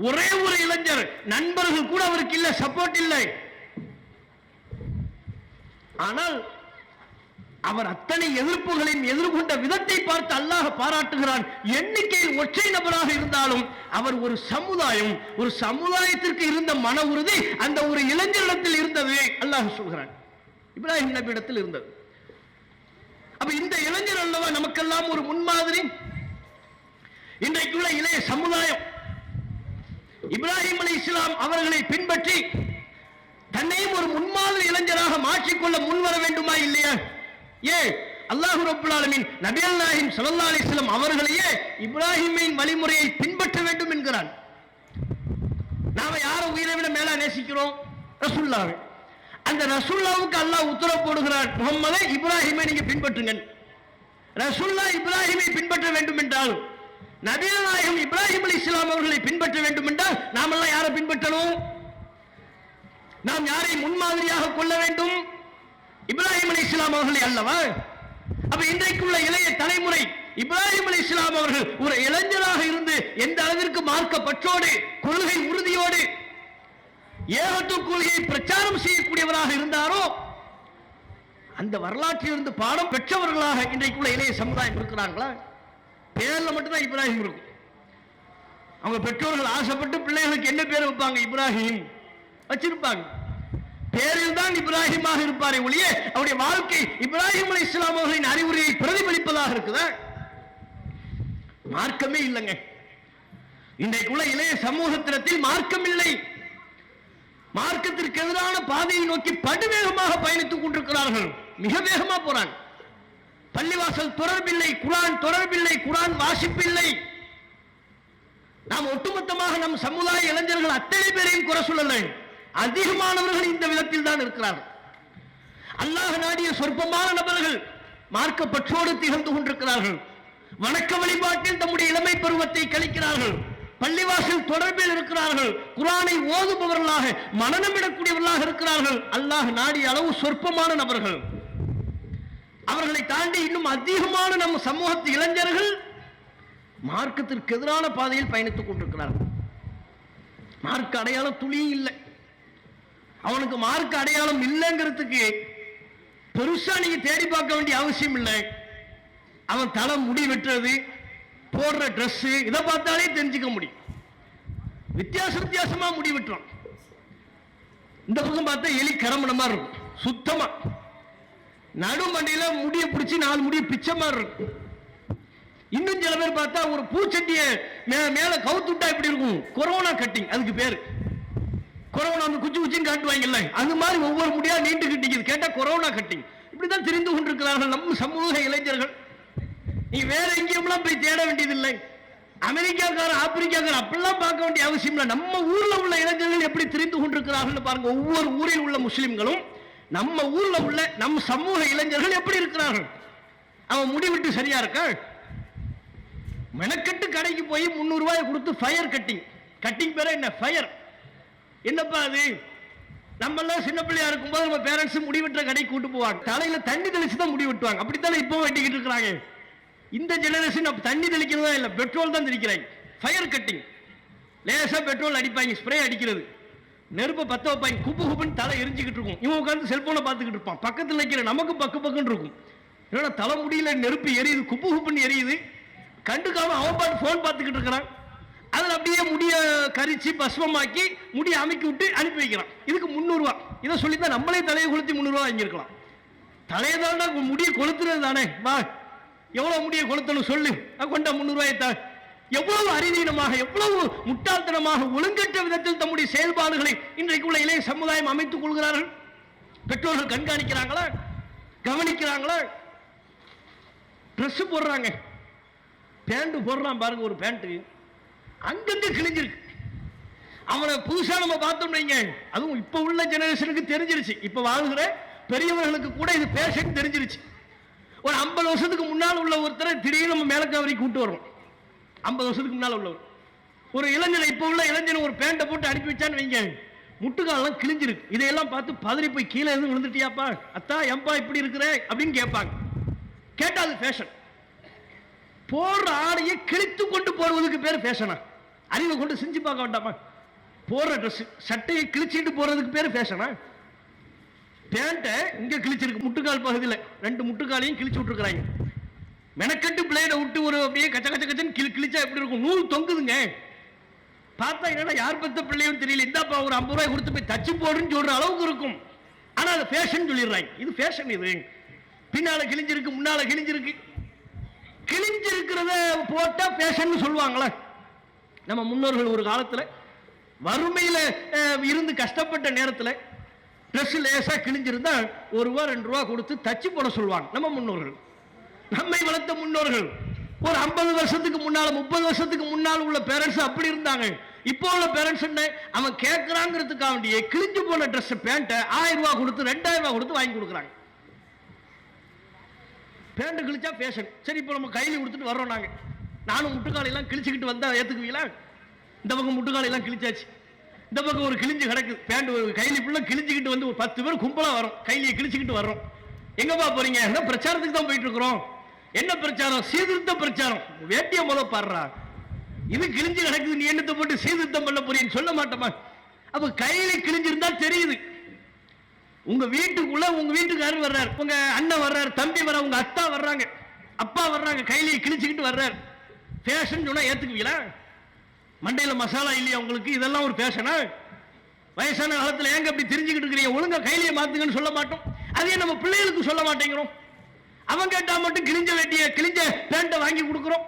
ஒரே ஒரு இளைஞர். நண்பர்கள் கூட அவருக்கு இல்லை, சப்போர்ட் இல்லை. ஆனால் அவர் அத்தனை எதிர்ப்புகளையும் எதிர்கொண்ட விதத்தை பார்த்து அல்லாஹ் பாராட்டுகிறான். எண்ணிக்கையில் ஒற்றை நபராக இருந்தாலும் அவர் ஒரு சமுதாயம், ஒரு சமுதாயத்திற்கு இருந்த மன உறுதி அந்த ஒரு இளைஞரிடத்தில் இருந்தது. அல்லாஹ் சொல்கிறான், இப்ராஹிம் நபி இடத்தில் இருந்தது. அப்ப இந்த இளைஞர் அல்லவா நமக்கெல்லாம் ஒரு முன்மாதிரி. இன்றைக்குள்ள இளைய சமுதாயம் இப்ராஹிம் அலைஹிஸ்ஸலாம் அவர்களை பின்பற்றி தன்னையும் ஒரு முன்மாதிரி இளைஞராக மாற்றிக்கொள்ள முன்வர வேண்டுமா இல்லையா? அல்லாஹ் ரப்பல் ஆலமீன் நபிகள் நாயகம் ஸல்லல்லாஹு அலைஹி வஸல்லம் அவர்களையே இப்ராஹிமின் வழிமுறையை பின்பற்ற வேண்டும் என்கிறான். நாம யாரை உயிரை விட மேலா நேசிக்கிறோம்? ரசூலுல்லாஹ். அந்த ரசூலுல்லாஹ்வுக்கு அல்லாஹ் உத்தரவு போடுகிறான், முஹம்மதை இப்ராஹிமை நீங்க பின்பற்றுங்க. ரசூலுல்லாஹ் இப்ராஹிமை பின்பற்ற வேண்டும் என்றால், நபிகள் நாயகம் இப்ராஹிம் அலைஹிஸ்ஸலாம் அவர்களை பின்பற்ற வேண்டும் என்றால் நாமெல்லாம் யாரை பின்பற்றணும்? நாம் யாரை முன்மாதிரியாக கொள்ள வேண்டும்? இப்ராஹிம் அலைஹிஸ்ஸலாம் அவர்களை அல்லவா? அப்ப இன்றைக்குள்ள இளைய தலைமுறை இப்ராஹிம் அலைஹிஸ்ஸலாம் அவர்கள் ஒரு இளைஞராக இருந்து எந்த அளவிற்கு மார்க்க பற்றோடு, கொள்கை உறுதியோடு, ஏகத்துவ கொள்கையை பிரச்சாரம் செய்யக்கூடியவராக இருந்தாரோ அந்த வரலாற்றிலிருந்து பாடம் பெற்றவர்களாக இன்றைக்குள்ள இளைய சமுதாயம் இருக்கிறாங்களா? பேர்ல மட்டும்தான் இப்ராஹிம் இருக்கும். அவங்க பெற்றோர்கள் ஆசைப்பட்டு பிள்ளைகளுக்கு என்ன பேர் வைப்பாங்க? இப்ராஹிம் வச்சிருப்பாங்க. பேரில் தான் இப்ராஹிமாக இருப்பாரே ஒழிய அவருடைய வாழ்க்கை இப்ராஹிம் அலைஹிஸ்ஸலாம் அவர்களின் அறிவுரையை பிரதிபலிப்பதாக இருக்குதா? மார்க்கமே இல்லைங்க. இன்றைக்குள்ள இளைய சமூகத்தினத்தில் மார்க்கம் இல்லை. மார்க்கத்திற்கு எதிரான பாதையை நோக்கி படுவேகமாக பயணித்துக் கொண்டிருக்கிறார்கள். மிக வேகமா போறாங்க. பள்ளிவாசல் தொடர்பில்லை, குர்ஆன் தொடர்பில்லை, குர்ஆன் வாசிப்பில்லை. நாம் ஒட்டுமொத்தமாக நம் சமுதாய இளைஞர்கள் அத்தனை பேரையும் குறை சொல்லலை. அதிகமானவர்கள் இந்த விதத்தில் தான் இருக்கிறார்கள். அல்லாஹ் நாடிய சொற்பமான நபர்கள் மார்க்க பற்றோடு திகழ்ந்து கொண்டிருக்கிறார்கள். வணக்க வழிபாட்டில் தம்முடைய இளமை பருவத்தை கழிக்கிறார்கள். பள்ளிவாசல் தொடர்பில் இருக்கிறார்கள். குர்ஆனை ஓதுபவர்களாக, மனநமிடக்கூடியவர்களாக இருக்கிறார்கள். அல்லாஹ் நாடிய அளவு சொற்பமான நபர்கள். அவர்களை தாண்டி இன்னும் அதிகமான நம் சமூகத்து இளைஞர்கள் மார்க்கத்திற்கு எதிரான பாதையில் பயணித்துக் கொண்டிருக்கிறார்கள். மார்க்க அடையாளம் துளி இல்லை. அவனுக்கு மார்க்க அடையாளம் இல்லைங்கிறதுக்கு பெருசா நீங்க தேடி பார்க்க வேண்டிய அவசியம் இல்லை. அவன் தலை முடி வெட்டுறது, போடுற ட்ரெஸ், இதை பார்த்தாலே தெரிஞ்சுக்க முடியும். வித்தியாசமா முடி வெட்டுறான். இந்த பக்கம் பார்த்தா எலி கரமண மாதிரி இருக்கும், சுத்தமா. நடுமண்டையில முடியை பிடிச்சி 4 முடிய பிச்சை மாதிரி இருக்கும். இன்னும் சில பேர் பார்த்தா ஒரு பூச்சட்டிய மேல கவுத்துட்டா எப்படி இருக்கும், கொரோனா கட்டிங் அதுக்கு பேரு. கொரோனா வந்து குச்சின்னு காட்டுவாங்கல்ல, அது மாதிரி ஒவ்வொரு முடியா நீண்டு கட்டிக்குது. கேட்டா கொரோனா கட்டிங். இப்படிதான் தெரிந்து கொண்டிருக்கிறார்கள் நம்ம சமூக இளைஞர்கள். நீ வேற எங்கேயும்லாம் போய் தேட வேண்டியதில்லை. அமெரிக்காக்கார, ஆப்பிரிக்காக்கார அப்படிலாம் பார்க்க வேண்டிய அவசியம் இல்லை. நம்ம ஊர்ல உள்ள இளைஞர்கள் எப்படி தெரிந்து கொண்டிருக்கிறார்கள் பாருங்க. ஒவ்வொரு ஊரில் உள்ள முஸ்லிம்களும் நம்ம ஊர்ல உள்ள நம் சமூக இளைஞர்கள் எப்படி இருக்கிறார்கள். அவன் முடிவிட்டு சரியா இருக்க, மெனக்கட்டு கடைக்கு போய் 300 ரூபாய் கொடுத்து ஃபயர் கட்டிங் பேர என்ன ஃபயர், என்னப்பா அது? நம்ம எல்லாம் சின்ன பிள்ளையா இருக்கும்போது நம்ம பேரண்ட்ஸ் முடிவெட்டுற கடைக்கு கூட்டு போவாங்க. தலையில தண்ணி தெளிச்சு தான் முடி வெட்டுவாங்க. அப்படித்தானே இப்போ வெட்டிக்கிட்டு இருக்கிறாங்க. இந்த ஜெனரேஷன் தண்ணி தெளிக்கிறதா இல்ல, பெட்ரோல் தான் தெளிக்கிறாங்க. ஃபயர் கட்டிங், லேசா பெட்ரோல் அடிப்பாங்க, ஸ்ப்ரே அடிக்கிறது, நெருப்பை பத்த வைப்பாங்க, குப்புன்னு தலை எரிஞ்சுக்கிட்டு இருக்கும். இவன் உட்காந்து செல்போனை பார்த்துக்கிட்டு இருப்பான். பக்கத்தில் வைக்கிற நமக்கு பக்குன்னு இருக்கும். ஏன்னா தலை முடியல நெருப்பு எரியுது, குப்புன்னு எரியுது. கண்டுக்காம அவன் பாட்டு போன் பார்த்துக்கிட்டு இருக்கிறான். அதில் அப்படியே முடிய கரிச்சு பஸ்வமாக்கி முடிய அமைக்கி விட்டு அனுப்பி வைக்கிறான். இதுக்கு 300 ரூபா. இதை சொல்லித்தான் நம்மளே தலையை கொளுத்தி 300 ரூபா வாங்கியிருக்கலாம். தலையை தானே முடிய கொளுத்துறது தானே. வா, எவ்வளவு முடிய கொளுத்தணும் சொல்லு, கொண்டா 300 ரூபாயை தான். எவ்வளவு அறிவீனமாக, எவ்வளவு முட்டாள்தனமாக, ஒழுங்கற்ற விதத்தில் தம்முடைய செயல்பாடுகளை இன்றைக்கு உள்ள இளைய சமுதாயம் அமைத்துக் கொள்கிறார்கள். பெற்றோர்கள் கண்காணிக்கிறாங்களா, கவனிக்கிறாங்களா? ட்ரெஸ் போடுறாங்க, பேண்ட் போடுறான் பாருங்க, ஒரு பேண்ட் அங்கங்க கிழிஞ்சிருக்கு. அவனை புதுசா நம்ம பார்த்தோம் வைங்க, அதுவும் இப்ப உள்ள ஜெனரேஷனுக்கு தெரிஞ்சிருச்சு. இப்ப வாழ்கிற பெரியவர்களுக்கு கூட இது பேஷன் தெரிஞ்சிருச்சு. ஒரு 50 வருஷத்துக்கு முன்னால் உள்ள ஒருத்தரை திடீர்னு நம்ம மேலக்காவரி கூட்டு வரோம். 50 வருஷத்துக்கு முன்னால் உள்ளவர் ஒரு இளைஞனை, இப்ப உள்ள இளைஞனை ஒரு பேண்டை போட்டு அனுப்பி வச்சான்னு வைங்க, முட்டுக்காலெல்லாம் கிழிஞ்சிருக்கு. இதையெல்லாம் பார்த்து பதறி போய் கீழே எதுவும் விழுந்துட்டியாப்பா, அத்தா எம்பா இப்படி இருக்கிற அப்படின்னு கேட்பாங்க. கேட்டா அது ஃபேஷன். போடுற ஆடையை கிழித்து கொண்டு போடுவதுக்கு பேர் ஃபேஷனா? அறிவை கொண்டு செஞ்சு பார்க்க வேண்டாமா? போடுற ட்ரெஸ், சட்டையை கிழிச்சிட்டு போறதுக்கு பேர் ஃபேஷனா? பேண்ட்டை இங்க கிழிச்சிருக்கு, முட்டுக்கால் பகுதியில் 2 முட்டுக்காலையும் கிழிச்சு விட்டுருக்காங்க. மெனக்கட்டு பிளேடை விட்டு ஒரு அப்படியே கச்ச கச்சன்னு கிழிச்சா எப்படி இருக்கும்? நூல் தொங்குதுங்க. பார்த்தா என்னடா யார் பெத்த பிள்ளையும் தெரியல, இந்தாப்பா ஒரு 50 ரூபாய் கொடுத்து போய் தச்சு போடுன்னு சொல்ற அளவுக்கு இருக்கும். ஆனா அது ஃபேஷன் சொல்லிடுறாங்க. இது ஃபேஷன். இது பின்னால கிழிஞ்சிருக்கு, முன்னால கிழிஞ்சிருக்கு. கிழிஞ்சிருக்கிறத போட்டா ஃபேஷன் சொல்லுவாங்களா? நம்ம முன்னோர்கள் ஒரு காலத்துல வறுமையில இருந்து கஷ்டப்பட்ட நேரத்தில் ட்ரெஸ் லேசா கிழிஞ்சிருந்தா 1 ரூபா 2 ரூபா கொடுத்து தச்சு போட சொல்லுவாங்க நம்ம முன்னோர்கள். நம்மை வளர்த்த முன்னோர்கள் ஒரு 50 வருஷத்துக்கு முன்னால, 30 வருஷத்துக்கு முன்னால் உள்ள பேரண்ட்ஸ் அப்படி இருந்தாங்க. இப்போ உள்ள பேரண்ட்ஸ் என்ன, அவன் கேட்கறாங்கிறதுக்காக வேண்டிய கிழிஞ்சு போன ட்ரெஸ் பேண்ட்டை 1000 ரூபாய் கொடுத்து 2000 ரூபாய் கொடுத்து வாங்கி கொடுக்குறாங்க. பேண்ட் கிழிச்சா ஃபேஷன். சரி, இப்போ நம்ம கையில் கொடுத்துட்டு வர்றோம். நானும் முட்டுக்காலையெல்லாம் கிழிச்சுக்கிட்டு வந்தா ஏத்துக்குவீங்களா? இந்த பக்கம் முட்டுக்காலையெல்லாம் கிழிச்சாச்சு, இந்த பக்கம் ஒரு கிழிஞ்சு கிடக்குது பேண்ட். ஒரு கைலி ஃபுல்லா கிழிச்சுக்கிட்டு வந்து ஒரு 10 பேர் கும்பலா வரும், கைலியை கிழிச்சுக்கிட்டு வர்றோம். எங்கப்பா போறீங்க? என்ன பிரச்சாரத்துக்கு தான் போயிட்டு இருக்கிறோம். என்ன பிரச்சாரம்? சீர்திருத்த பிரச்சாரம். வேட்டிய முதல் பாடுறா, இது கிழிஞ்சு கிடக்குது, நீ என்னத்தை போட்டு சீர்திருத்தம் பண்ண போறீன்னு சொல்ல மாட்டோமா? அப்ப கையில கிழிஞ்சிருந்தா தெரியுது. உங்க வீட்டுக்குள்ள உங்க வீட்டுக்காரர் வர்றாரு, உங்க அண்ணன் வர்றாரு, தம்பி வர்ற, உங்க அத்தா வர்றாங்க, அப்பா வர்றாங்க, கையிலேயே கிழிச்சுக்கிட்டு வர்றாரு. ஃபேஷன் சொன்னா ஏத்துக்குவீங்களா? மண்டையில மசாலா இல்லையா உங்களுக்கு? இதெல்லாம் ஒரு ஃபேஷனா? வயசான காலத்துல ஏங்க அப்படி தெரிஞ்சுக்கிட்டு இருக்கிறீங்க? ஒழுங்கா கையிலேயே மாத்துங்கன்னு சொல்ல மாட்டோம். அதே நம்ம பிள்ளைகளுக்கு சொல்ல மாட்டேங்கிறோம். அவன் கேட்டா மட்டும் கிழிஞ்ச வேட்டிய, கிழிஞ்ச பேண்ட்டை வாங்கி கொடுக்கிறோம்,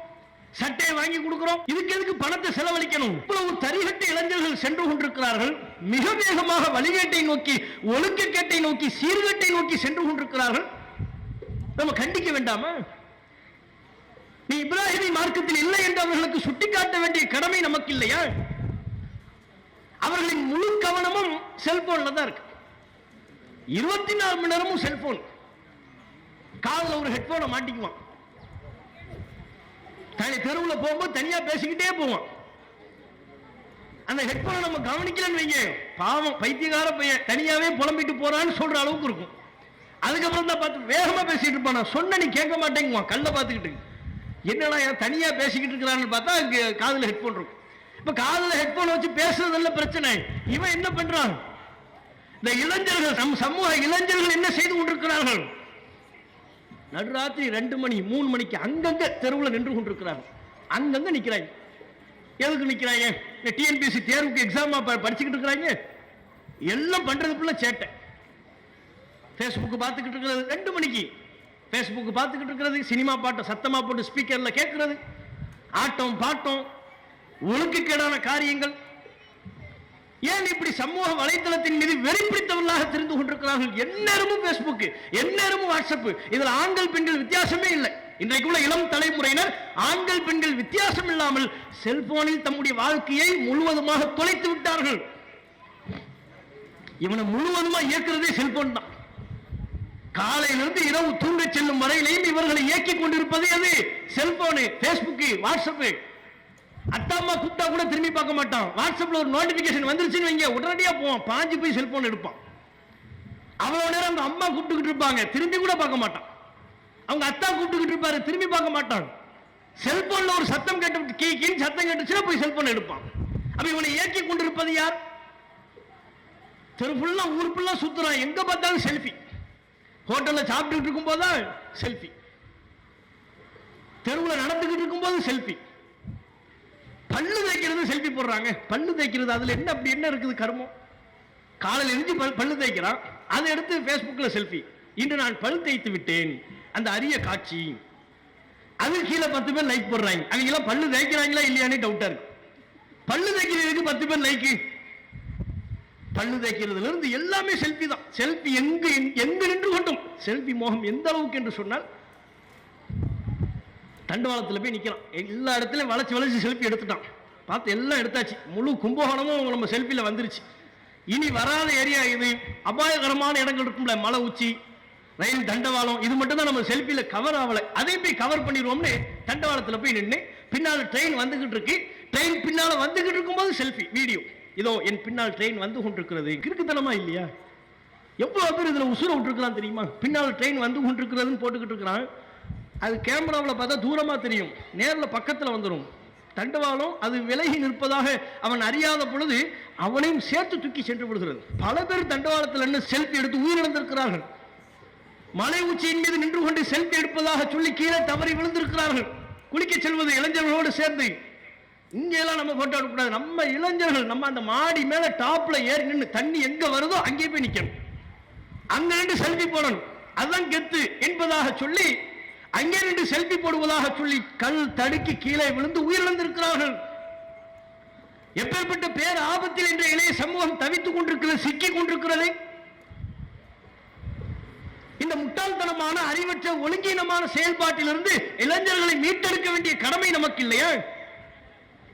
சட்டையை வாங்கி கொடுக்கிறோம். இதுக்கு எதுக்கு பணத்தை செலவழிக்கணும்? இவ்வளவு தரிகட்ட இளைஞர்கள் சென்று கொண்டிருக்கிறார்கள். மிக வேகமாக வழிகேட்டை நோக்கி, ஒழுக்கக்கேட்டை நோக்கி, சீர்கேட்டை நோக்கி சென்று கொண்டிருக்கிறார்கள். நம்ம கண்டிக்க வேண்டாமா? நீ இப்ராஹிமி மார்க்கத்தில் இல்லை என்று அவர்களுக்கு சுட்டிக்காட்ட வேண்டிய கடமை நமக்கு இல்லையா? அவர்களின் முழு கவனமும் செல்போன்ல தான் இருக்கு. 24 மணி நேரமும் செல்போன். காதுல ஒரு ஹெட்போனை மாட்டிக்குவான், தெருவில் போகும்போது தனியா பேசிக்கிட்டே போவான். அந்த ஹெட்போனை நம்ம கவனிக்கலன்னு வைங்க, பாவம் பைத்தியக்கார பையன் தனியாவே புலம்பிட்டு போறான்னு சொல்ற அளவுக்கு இருக்கும். அதுக்கப்புறம் தான் பார்த்து வேகமா பேசிட்டு இருப்பான். சொன்ன நீ கேட்க மாட்டேங்குவான், கல்ல பார்த்துக்கிட்டு. என்னடா தனியா பேசிக்கிட்டு இருக்கிறான்னு பார்த்தா காதுல ஹெட்போன் இருக்கும். இப்ப காதுல ஹெட்போன் வச்சு பேசுறதுல பிரச்சனை. இவன் என்ன பண்றான்? இந்த இளைஞர்கள், நம் சமூக இளைஞர்கள் என்ன செய்து கொண்டிருக்கிறார்கள்? நடுராத்திரி 2 மணி 3 மணிக்கு அங்கங்க தெருவில் நின்று கொண்டிருக்கிறாங்க. அங்கங்க நிக்கிறாங்க. எதுக்கு நிக்கிறாங்க? டிஎன்பிஎஸ்சி தேர்வுக்கு எக்ஸாம் படிச்சுக்கிட்டு இருக்கிறாங்க. எல்லாம் பண்றதுக்குள்ள சேட்டை. ஃபேஸ்புக் பார்த்துக்கிட்டு இருக்கிறது 2 மணிக்கு ஃபேஸ்புக் பார்த்துக்கிட்டு இருக்கிறது, சினிமா பாட்டை சத்தமா போட்டு ஸ்பீக்கர்ல கேட்கிறது, ஆட்டம் பாட்டம், ஒழுக்கக்கேடான காரியங்கள். ஏன் இப்படி சமூக வலைதளத்தின் மீது வெறிப்பிடித்தவர்களாக தெரிந்து கொண்டிருக்கிறார்கள்? எந்நேரமும் ஃபேஸ்புக், எந்நேரமும் வாட்ஸ்அப். இதில் ஆண்கள் பெண்கள் வித்தியாசமே இல்லை. இன்றைக்குள்ள இளம் தலைமுறையினர் ஆண்கள் பெண்கள் வித்தியாசம் இல்லாமல் செல்போனில் தம்முடைய வாழ்க்கையை முழுவதுமாக தொலைத்து விட்டார்கள். இவனை முழுவதுமா இயக்குறதே செல்போன் தான். காலையிலிருந்து இரவு தூங்க செல்லும் வரையிலையும் இவர்களை இயக்கிக் கொண்டிருப்பது எது? Cellphone, Facebook, WhatsApp. அத்தா அம்மா கூப்பிட்டா கூட திரும்பி பார்க்க மாட்டான். வாட்ஸ்அப்ல ஒரு நோட்டிபிகேஷன் வந்துருச்சுன்னு வைங்க, உடனடியா போவான், பாஞ்சு போய் செல்போன் எடுப்பான். அவ்வளவு நேரம் அவங்க அம்மா கூப்பிட்டுக்கிட்டு இருப்பாங்க, திரும்பி கூட பார்க்க மாட்டான். அவங்க அத்தா கூப்பிட்டுக்கிட்டு இருப்பாரு, திரும்பி பார்க்க மாட்டான். செல்போன்ல ஒரு சத்தம் கேட்டு கீன்னு சத்தம் கேட்டுச்சுன்னா போய் செல்போன் எடுப்பான். அப்ப இவனை இயக்கி கொண்டிருப்பது யார்? தெரு ஃபுல்லா ஊர் ஃபுல்லா சுத்துறான், எங்க பார்த்தாலும் செல்ஃபி. ஹோட்டல்ல சாப்பிட்டுட்டு இருக்கும் போதுதான் செல்ஃபி, தெருவில் நடந்துகிட்டு இருக்கும் போது செல்ஃபி, பல்லு தேய்க்கிறது செல்ஃபி போடுறாங்க. பல்லு தேய்க்கிறது அதுல என்ன அப்படி என்ன இருக்குது கர்மம்? காலையில் எழுந்து பல்லு தேய்க்கிறான், அதை எடுத்து ஃபேஸ்புக்ல செல்ஃபி. இன்று நான் பல் தேய்த்து விட்டேன், அந்த அரிய காட்சி. அது கீழே 10 பேர் லைக் போடுறாங்க. அவங்க எல்லாம் பல்லு தேய்க்கிறாங்களா இல்லையானே டவுட்டா இருக்கு. பல்லு தேய்க்கிறதுக்கு 10 பேர் லைக். பல்லு தேய்க்கிறதுல இருந்து எல்லாமே செல்ஃபி தான். செல்ஃபி எங்க நின்று கொண்டும் செல்ஃபி மோகம் எந்த அளவுக்கு என்று சொன்னால், தண்டவாளத்தில் போய் நிற்கிறான், எல்லா இடத்துலையும் வளைச்சு வளைச்சு செல்ஃபி எடுத்துட்டான். பார்த்து எல்லாம் எடுத்தாச்சு, முழு கும்பகோணமும் நம்ம செல்ஃபியில் வந்துருச்சு. இனி வராத ஏரியா இது, அபாயகரமான இடங்கள் இருக்கும்ல, மலை உச்சி, ரயில் தண்டவாளம், இது மட்டும் தான் நம்ம செல்ஃபியில் கவர் ஆகலை. அதையும் போய் கவர் பண்ணிடுவோம்னு தண்டவாளத்தில் போய் நின்று, பின்னால் ட்ரெயின் வந்துகிட்டு இருக்கு, ட்ரெயின் பின்னால் வந்துகிட்டு இருக்கும்போது செல்ஃபி வீடியோ. இதோ என் பின்னால் ட்ரெயின் வந்து கொண்டிருக்கிறது. கிறுக்குத்தனமா இல்லையா? எவ்வளவு பேர் இதுல உசுர விட்டுருக்கலாம் தெரியுமா? பின்னால் ட்ரெயின் வந்து கொண்டிருக்கிறதுன்னு போட்டுக்கிட்டு இருக்கிறான். அது கேமராவில் பார்த்தா தூரமா தெரியும், நேரில் பக்கத்தில் வந்துடும். தண்டவாளம் அது விலகி நிற்பதாக அவன் அறியாத பொழுது அவனையும் சேர்த்து தூக்கி சென்று விடுகிறது. பல பேர் தண்டவாளத்தில் என்ன செல்ஃபி எடுத்து உயிரிழந்திருக்கிறார்கள். மலை உச்சியின் மீது நின்று கொண்டு செல்ஃபி எடுப்பதாக சொல்லி கீழே தவறி விழுந்திருக்கிறார்கள். குளிக்க செல்வது இளைஞர்களோடு சேர்ந்து. இங்கெல்லாம் நம்ம போட்டோ எடுக்கக்கூடாது. நம்ம இளைஞர்கள் நம்ம அந்த மாடி மேல டாப்ல ஏறி நின்று தண்ணி எங்க வருதோ அங்கே போய் நிக்கணும், அங்க நின்று செல்ஃபி போடணும், அதுதான் கெத்து என்பதாக சொல்லி அங்கே நின்று செல்ஃபி போடுவதாக சொல்லி கல் தடுக்கி கீழே விழுந்து உயிரிழந்திருக்கிறார்கள். எப்பேற்பட்ட பேர் ஆபத்தில் என்ற இளைய சமூகம் தவித்துக் கொண்டிருக்கிறது, சிக்கிக் கொண்டிருக்கிறது. இந்த முட்டாள்தனமான அறிவற்ற ஒழுங்கீனமான செயல்பாட்டிலிருந்து இளைஞர்களை மீட்டெடுக்க வேண்டிய கடமை நமக்கு இல்லையா?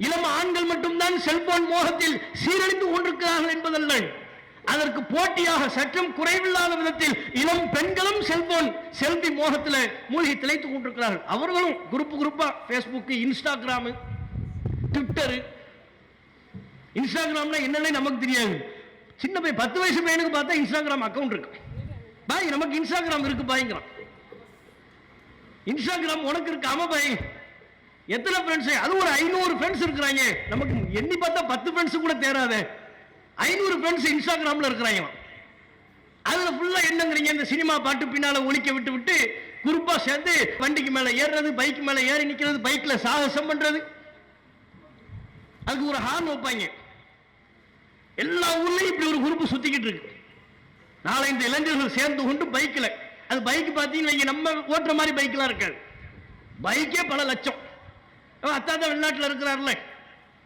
இளம் ஆண்கள் மட்டும்தான் செல்போன் மோகத்தில் சீரழிந்து கொண்டிருக்கிறார்கள் என்பதல்ல, அதற்கு போட்டியாக சற்றும் குறைவில்லாத விதத்தில் இளம் பெண்களும் செல்போன் செல்ஃபி மோகத்தில் மூழ்கி திளைத்துக் கொண்டிருக்கிறார்கள். அவர்களும் குரூப்பா ஃபேஸ்புக், இன்ஸ்டாகிராம், ட்விட்டர். இன்ஸ்டாகிராம்னா என்னன்னு நமக்கு தெரியாது. சின்ன பையன் 10 வயசு பையனுக்கு பார்த்தா இன்ஸ்டாகிராம் அக்கௌண்ட் இருக்கு. பாய் நமக்கு இன்ஸ்டாகிராம் இருக்கு பாய்ங்கிறான். இன்ஸ்டாகிராம் உனக்கு இருக்கு? ஆமா பாய். எத்தனை ஃப்ரெண்ட்ஸ்? அது ஒரு 500 ஃப்ரெண்ட்ஸ் இருக்கிறாங்க. நமக்கு எண்ணி பார்த்தா 10 ஃப்ரெண்ட்ஸ் கூட தேராது. 500 ஃப்ரெண்ட்ஸ் இன்ஸ்டாகிராம்ல இருக்கிறாங்க. அதுல ஃபுல்லா என்னங்கிறீங்க, இந்த சினிமா பாட்டு பின்னால ஒலிக்க விட்டு விட்டு குரூப்பா சேர்ந்து வண்டிக்கு மேல ஏறுறது, பைக் மேல ஏறி நிக்கிறது, பைக்ல சாகசம் பண்றது, அதுக்கு ஒரு ஹார்ன் வைப்பாங்க. எல்லா ஊர்லயும் இப்படி ஒரு குரூப் சுத்திக்கிட்டு இருக்கு. நாளை இந்த இளைஞர்கள் சேர்ந்து கொண்டு பைக்ல, அது பைக் பார்த்தீங்கன்னா நம்ம ஓட்டுற மாதிரி பைக்லாம் இருக்காது, பைக்கே பல லட்சம். அத்தாதான் வெளிநாட்டில் இருக்கிறார்ல,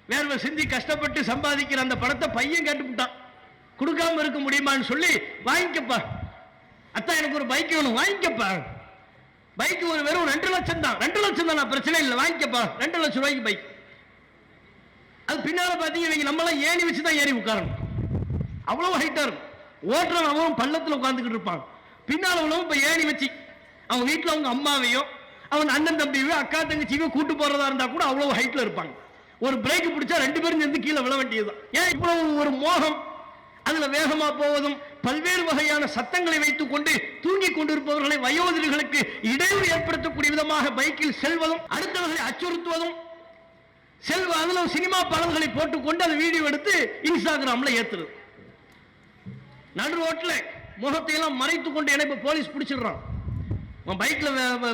வேர்வை சிந்தி கஷ்டப்பட்டு சம்பாதிக்கிற அந்த பணத்தை பையன் கேட்டுவிட்டான், கொடுக்காம இருக்க முடியுமான்னு சொல்லி, வாங்கிக்கப்பா அத்தா எனக்கு ஒரு பைக் வேணும், வாங்கிக்கப்பா. பைக் ஒரு வெறும் 2 லட்சம் தான். 2 லட்சம் தான், பிரச்சனை இல்லை, வாங்கிக்கப்பா. 2 லட்சம் ரூபாய்க்கு பைக். அது பின்னால பாத்தீங்க நம்மளாம் ஏணி வச்சுதான் ஏறி உட்காரணும், அவ்வளவு ஹைட்டா இருக்கும். ஓட்டுறவன் அவன் பள்ளத்தில் உட்கார்ந்துக்கிட்டு இருப்பான், பின்னால உள்ளவன் இப்ப ஏணி வச்சு அவன் வீட்டில் அவங்க அம்மாவையோ அவன் அண்ணன் தம்பியோ அக்கா தங்கச்சியோ கூட்டு போறதா இருந்தா கூட அவ்வளவு ஹைட்ல இருப்பாங்க. ஒரு பிரேக் பிடிச்சா 2 பேரும் சேர்ந்து கீழே விழ வேண்டியதுதான். ஏன் இவ்வளவு ஒரு மோகம்? அதுல வேகமா போவதும், பல்வேறு வகையான சத்தங்களை வைத்துக் கொண்டு தூங்கிக் கொண்டிருப்பவர்களை, வயோதிகர்களுக்கு இடையூறு ஏற்படுத்தக்கூடிய விதமாக பைக்கில் செல்வதும், அடுத்தவர்களை அச்சுறுத்துவதும், அதுல சினிமா பாடல்களை போட்டுக்கொண்டு அந்த வீடியோ எடுத்து இன்ஸ்டாகிராம்ல ஏத்துறது. நடு ரோட்ல முகத்தை எல்லாம் மறைத்துக் கொண்டு என்ன போலீஸ் பிடிச்சிடுறான். பைக்ல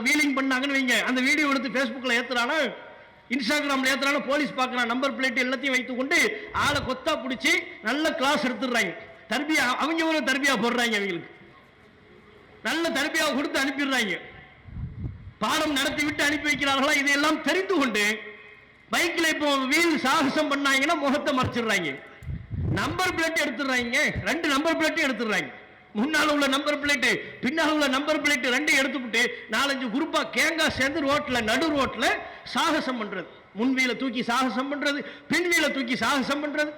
வீலிங் பண்ணாங்கன்னு வைங்க, அந்த வீடியோ எடுத்து ஃபேஸ்புக்கில் ஏத்துறானா, இன்ஸ்டாகிராம்ல ஏத்துறானா, போலீஸ் பார்க்கறான், நம்பர் பிளேட் எல்லாத்தையும் வைத்துக் கொண்டு ஆளை கொத்தா பிடிச்சி நல்ல கிளாஸ் எடுத்துடுறாங்க. தர்பியா அவங்க ஒரு தர்பியா போடுறாங்க, அவங்களுக்கு நல்ல தர்பியா கொடுத்து அனுப்பிடுறாங்க. பாடம் நடத்தி விட்டு அனுப்பி வைக்கிறார்களா? இதையெல்லாம் தெரிந்து கொண்டு பைக்ல இப்போ வீல் சாகசம் பண்ணாங்கன்னா முகத்தை மறைச்சிடுறாங்க. நம்பர் பிளேட் எடுத்துடுறாங்க, 2 நம்பர் பிளேட் எடுத்துடுறாங்க. முன்னால உள்ள நம்பர் பிளேட், பின்னால் உள்ள நம்பர் பிளேட் 2 எடுத்துவிட்டு 4-5 குரூப்பா கேங்கா சேர்ந்து ரோட்ல, நடு ரோட்ல சாகசம் பண்றது. முன்வீல தூக்கி சாகசம் பண்றது, பின்வீல தூக்கி சாகசம் பண்றது.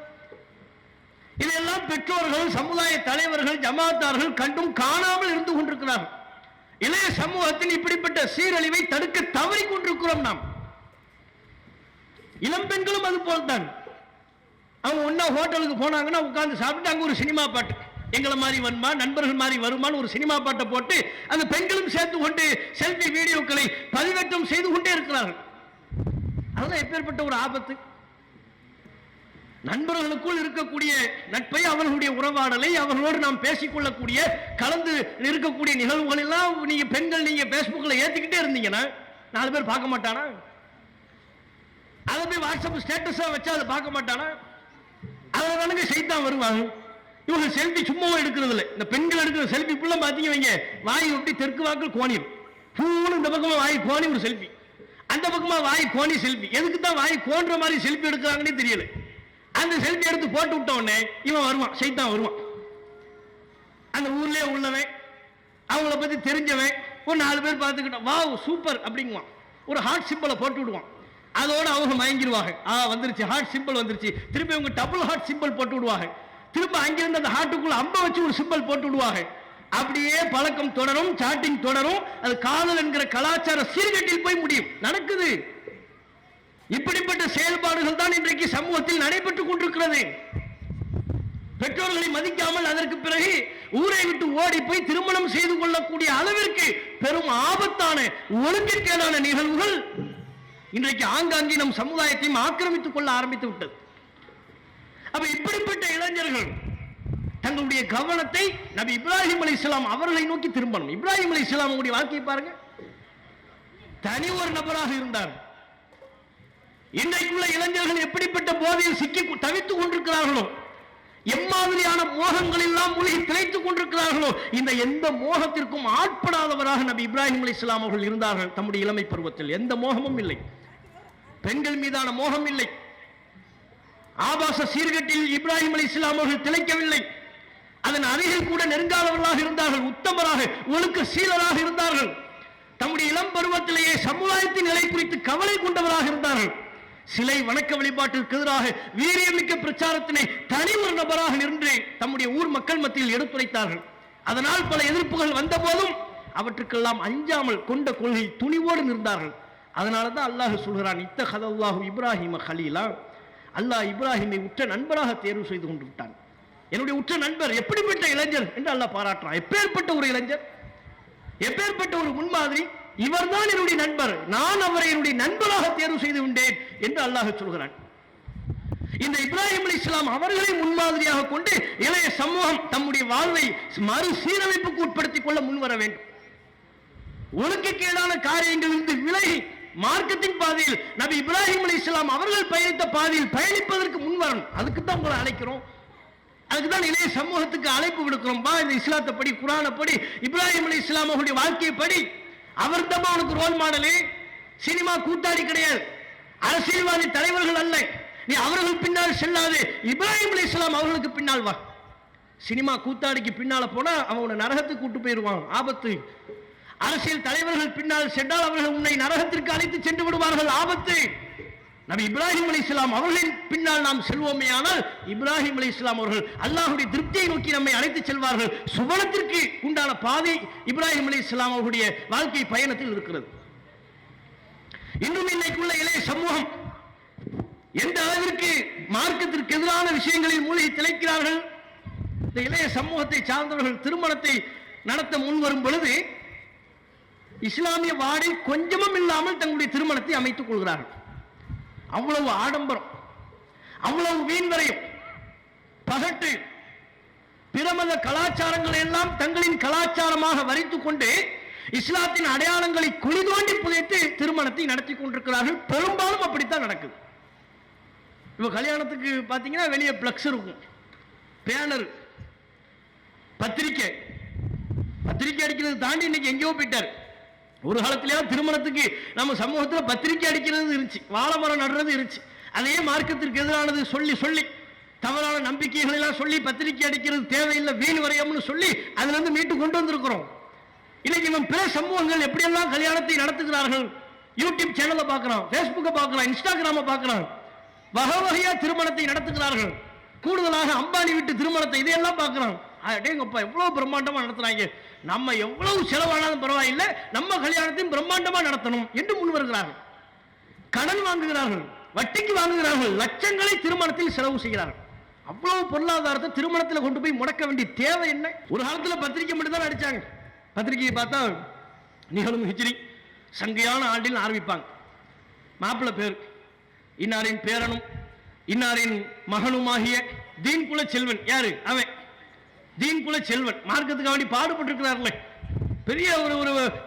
இதெல்லாம் பெற்றோர்கள், சமுதாய தலைவர்கள், ஜமாத்தார்கள் கண்டும் காணாமல் இருந்து கொண்டிருக்கிறார்கள். இளைய சமூகத்தில் இப்படிப்பட்ட சீரழிவை தடுக்க தவறி கொண்டிருக்கிறோம் நாம். இளம் பெண்களும் அது போல்தான். அவங்க ஒன்னா ஹோட்டலுக்கு போனாங்கன்னா உட்கார்ந்து சாப்பிட்டு அங்க ஒரு சினிமா பாட்டு, எங்களை மாதிரி வருமா, நண்பர்கள் மாதிரி வருமானு ஒரு சினிமா பாட்டை போட்டு அந்த பெண்களும் சேர்த்து கொண்டு செல்ஃபி வீடியோக்களை பதிவேற்றம் செய்து கொண்டே இருக்கிறார்கள். அதெல்லாம் எப்பேற்பட்ட ஒரு ஆபத்து. நண்பர்களுக்குள் இருக்கக்கூடிய நட்பை, அவர்களுடைய உறவாடலை, அவர்களோடு நாம் பேசிக்கொள்ளக்கூடிய, கலந்து இருக்கக்கூடிய நிகழ்வுகள் எல்லாம் நீங்க பெண்கள் நீங்க பேஸ்புக்ல ஏத்திக்கிட்டே இருந்தீங்கன்னா 4 பேர் பார்க்க மாட்டானா? அதை போய் வாட்ஸ்அப் ஸ்டேட்டஸா வச்சா அதை பார்க்க மாட்டானா? அதில் தானுங்க செய்தான் வருவாங்க. இவங்க செல்ஃபி சும்மாவும் எடுக்கிறது இல்லை. இந்த பெண்கள் எடுக்கிற செல்ஃபி ஃபுல்லாக பார்த்தீங்க வைங்க, வாய் ஒட்டி தெற்கு வாக்கில் கோணிடும். ஃபுல்லும் இந்த பக்கமாக வாய் கோணி ஒரு செல்ஃபி, அந்த பக்கமாக வாய் கோணி செல்ஃபி. எதுக்கு தான் வாய் கோன்ற மாதிரி செல்ஃபி எடுக்கிறாங்கன்னே தெரியல. அந்த செல்ஃபி எடுத்து போட்டு விட்ட உடனே இவன் வருவான், சைத்தான் வருவான். அந்த ஊர்லேயே உள்ளவன், அவங்கள பற்றி தெரிஞ்சவன், ஒரு 4 பேர் பார்த்துக்கிட்டான், வாவ் சூப்பர் அப்படிங்குவான். ஒரு ஹார்ட் சிம்பிளை போட்டு விடுவான். அதோட அவங்க மயங்கிடுவாங்க. வந்துருச்சு, ஹார்ட் சிம்பிள் வந்துருச்சு. திருப்பி அவங்க டபுள் ஹார்ட் சிம்பிள் போட்டு விடுவாங்க. திரும்ப அங்கிருந்து அந்த ஹார்ட்டுக்குள்ள அம்ப வச்சு ஒரு சிம்பிள் போட்டு விடுவாங்க. அப்படியே பழக்கம் தொடரும், சாட்டிங் தொடரும். அது காதல் என்கிற கலாச்சார சீர்கேட்டில் போய் முடியும். நடக்குது. இப்படிப்பட்ட செயல்பாடுகள் தான் இன்றைக்கு சமூகத்தில் நடைபெற்றுக் கொண்டிருக்கிறது. பெற்றோர்களை மதிக்காமல் அதற்கு பிறகு ஊரை விட்டு ஓடி போய் திருமணம் செய்து கொள்ளக்கூடிய அளவிற்கு பெரும் ஆபத்தான ஒழுக்கக்கேடான நிகழ்வுகள் இன்றைக்கு ஆங்காங்கே நம் சமுதாயத்தையும் ஆக்கிரமித்துக் கொள்ள ஆரம்பித்து விட்டது. அப்ப இப்படிப்பட்ட இளைஞர்கள் தங்களுடைய கவனத்தை நபி இப்ராஹிம் அலைஹிஸ்ஸலாம் அவர்களை நோக்கி திரும்பணும். இப்ராஹிம் அலைஹிஸ்ஸலாம் அவருடைய வாழ்க்கையை பாருங்க. தனி ஒரு நபராக இருந்தார். இன்றைக்குள்ள இளைஞர்கள் எப்படிப்பட்ட போதையில் சிக்கி தவித்துக் கொண்டிருக்கிறார்களோ, எம்மாதிரியான மோகங்கள் எல்லாம் மூழ்கி திளைத்துக் கொண்டிருக்கிறார்களோ, இந்த எந்த மோகத்திற்கும் ஆட்படாதவராக நபி இப்ராஹிம் அலைஹிஸ்ஸலாம் அவர்கள் இருந்தார்கள். தம்முடைய இளமை பருவத்தில் எந்த மோகமும் இல்லை. பெண்கள் மீதான மோகம் இல்லை. ஆபாச சீர்கட்டில் இப்ராஹிம் அலைஹிஸ்ஸலாம் அவர்கள் திளைக்கவில்லை. அதன் அருகில் கூட நெருங்காதவர்களாக இருந்தார்கள். உத்தமராக, ஒழுக்க சீலராக இருந்தார்கள். தம்முடைய இளம் பருவத்திலேயே சமுதாயத்தின் நிலை குறித்து கவலை கொண்டவராக இருந்தார்கள். சிலை வணக்க வழிபாட்டிற்கு எதிராக வீரியமிக்க பிரச்சாரத்தினை தனி ஒரு நபராக நின்று தம்முடைய ஊர் மக்கள் மத்தியில் எடுத்துரைத்தார்கள். அதனால் பல எதிர்ப்புகள் வந்த போதும் அவற்றுக்கெல்லாம் அஞ்சாமல் கொண்ட கொள்கை துணிவோடு நின்றார்கள். அதனால தான் அல்லாஹ் சொல்கிறான், இத்தஹதல்லாஹு இப்ராஹிம கலீலா, அல்லாஹ் இப்ராஹிமை உற்ற நண்பராக தேர்வு செய்து கொண்டு விட்டான். என்னுடைய உற்ற நண்பர் எப்படிப்பட்ட இளைஞர் என்று அல்லாஹ் பாராட்டுறான். எப்பேற்பட்ட ஒரு இளைஞர், எப்பேற்பட்ட ஒரு முன்மாதிரி. இவர்தான் என்னுடைய நண்பர், நான் அவரை என்னுடைய நண்பராக தேர்வு செய்து கொண்டேன் என்று அல்லாஹ் சொல்கிறான். இந்த இப்ராஹிம் அலைஹிஸ்ஸலாம் அவர்களை முன்மாதிரியாக கொண்டு இளைய சமூகம் தம்முடைய வாழ்வை மறுசீரமைப்புக்கு உட்படுத்திக் கொள்ள முன்வர வேண்டும். ஒழுக்கக்கேடான காரியங்களிலிருந்து விலகி மார்க்கத்தின் பாதையில் நபி இப்ராஹிம் அலைஹிஸ்ஸலாம் அவர்கள் பயணித்த பாதையில் பயணிப்பதற்கு முன்வரணும். அதுக்கு தான் உங்களை அழைக்கிறோம். அதுக்கு தான் இளைய சமூகத்துக்கு அழைப்பு விடுக்கிறோம். பா, இந்த இஸ்லாத்தை படி, குர்ஆனை படி, இப்ராஹிம் அலைஹிஸ்ஸலாம் அவர்களுடைய வாழ்க்கையை படி. அவர் தான் உனக்கு ரோல் மாடலு. சினிமா கூத்தாடி கிடையாது, அரசியல்வாதி தலைவர்கள் அல்ல. நீ அவர்கள் பின்னால் செல்லாது, இப்ராஹிம் அலைஹிஸ்ஸலாம் அவர்களுக்கு பின்னால் வா. சினிமா கூத்தாடிக்கு பின்னால போனா அவனை நரகத்துக்கு கூட்டு போயிருவான், ஆபத்து. அரசியல் தலைவர்கள் பின்னால் சென்றால் அவர்கள் உன்னை நரகத்திற்கு அழைத்து சென்று விடுவார்கள், ஆபத்து. நபி இப்ராஹிம் அலைஹிஸ்ஸலாம் அவர்களின் பின்னால் நாம் செல்வோமே ஆனால் இப்ராஹிம் அலைஹிஸ்ஸலாம் அவர்கள் அல்லாஹ்வுடைய திருப்தியை நோக்கி நம்மை அழைத்து செல்வார்கள். சுவனத்திற்கு உண்டான பாதை இப்ராஹிம் அலைஹிஸ்ஸலாம் அவர்களுடைய வாழ்க்கை பயணத்தில் இருக்கிறது. இன்னும் இன்னைக்குள்ள இளைய சமூகம் எந்த அளவிற்கு மார்க்கத்திற்கு எதிரான விஷயங்களில் மூழ்கி திளைக்கிறார்கள். இந்த இளைய சமூகத்தை சார்ந்தவர்கள் திருமணத்தை நடத்த முன்வரும் பொழுது இஸ்லாமிய வாடை கொஞ்சமும் இல்லாமல் தங்களுடைய திருமணத்தை அமைத்துக் கொள்கிறார்கள். அவ்வளவு ஆடம்பரம், அவ்வளவு வீண்வரையும், பகட்டு, பிரமத கலாச்சாரங்களை எல்லாம் தங்களின் கலாச்சாரமாக வரித்துக் கொண்டு இஸ்லாத்தின் அடையாளங்களை குழி தோண்டி புதைத்து திருமணத்தை நடத்தி கொண்டிருக்கிறார்கள். பெரும்பாலும் அப்படித்தான் நடக்குது. இப்போ கல்யாணத்துக்கு பார்த்தீங்கன்னா வெளியே பிளக்ஸ் இருக்கும், பேனர், பத்திரிக்கை அடிக்கிறது தாண்டி இன்னைக்கு எங்கேயோ போயிட்டார். ஒரு காலத்திலேயே திருமணத்துக்கு நம்ம சமூகத்தில் பத்திரிக்கை அடிக்கிறது இருந்துச்சு, வாழை மரம் நடுறது இருந்துச்சு. அதே மார்க்கத்திற்கு எதிரானது சொல்லி சொல்லி தவறான நம்பிக்கைகள் எல்லாம் சொல்லி பத்திரிக்கை அடிக்கிறது தேவையில்லை, வீண் வரையம்னு சொல்லி அதுல இருந்து மீட்டு கொண்டு வந்திருக்கிறோம். இன்னைக்கு நம்ம பிற சமூகங்கள் எப்படியெல்லாம் கல்யாணத்தை நடத்துகிறார்கள், யூடியூப் சேனலை பார்க்கலாம், பேஸ்புக்கை பார்க்கலாம், இன்ஸ்டாகிராமை பார்க்கலாம், வகை வகையா திருமணத்தை நடத்துகிறார்கள். கூடுதலாக அம்பானி வீட்டு திருமணத்தை இதையெல்லாம் பார்க்கிறோம். அடேங்கப்பா எவ்வளவு பிரம்மாண்டமா நடத்துறாங்க, நம்ம எவ்வளவு செலவானாலும் பரவாயில்லை, நம்ம கல்யாணத்தையும் பிரம்மாண்டமா நடத்தணும் என்று முன் வருகிறார்கள். கடன் வாங்குகிறார்கள், வட்டிக்கு வாங்குகிறார்கள், லட்சங்களை திருமணத்தில் செலவு செய்கிறார்கள். அவ்வளவு பொருளாதாரத்தை திருமணத்தில் கொண்டு போய் முடக்க வேண்டிய தேவை என்ன? ஒரு காலத்தில் பத்திரிக்கை மட்டும் தான் அடிச்சாங்க. பத்திரிகையை பார்த்தா நிகழும் ஹிஜ்ரி சங்கையான ஆண்டில் ஆரம்பிப்பாங்க. மாப்பிள்ளை பேர் இன்னாரின் பேரனும் இன்னாரின் மகனுமாகிய தீன் குல செல்வன். யாரு அவன்? தீன் குல செல்வன். மார்க்கத்துக்காக வேண்டி பாடுபட்டிருக்கிறார்களே, பெரிய ஒரு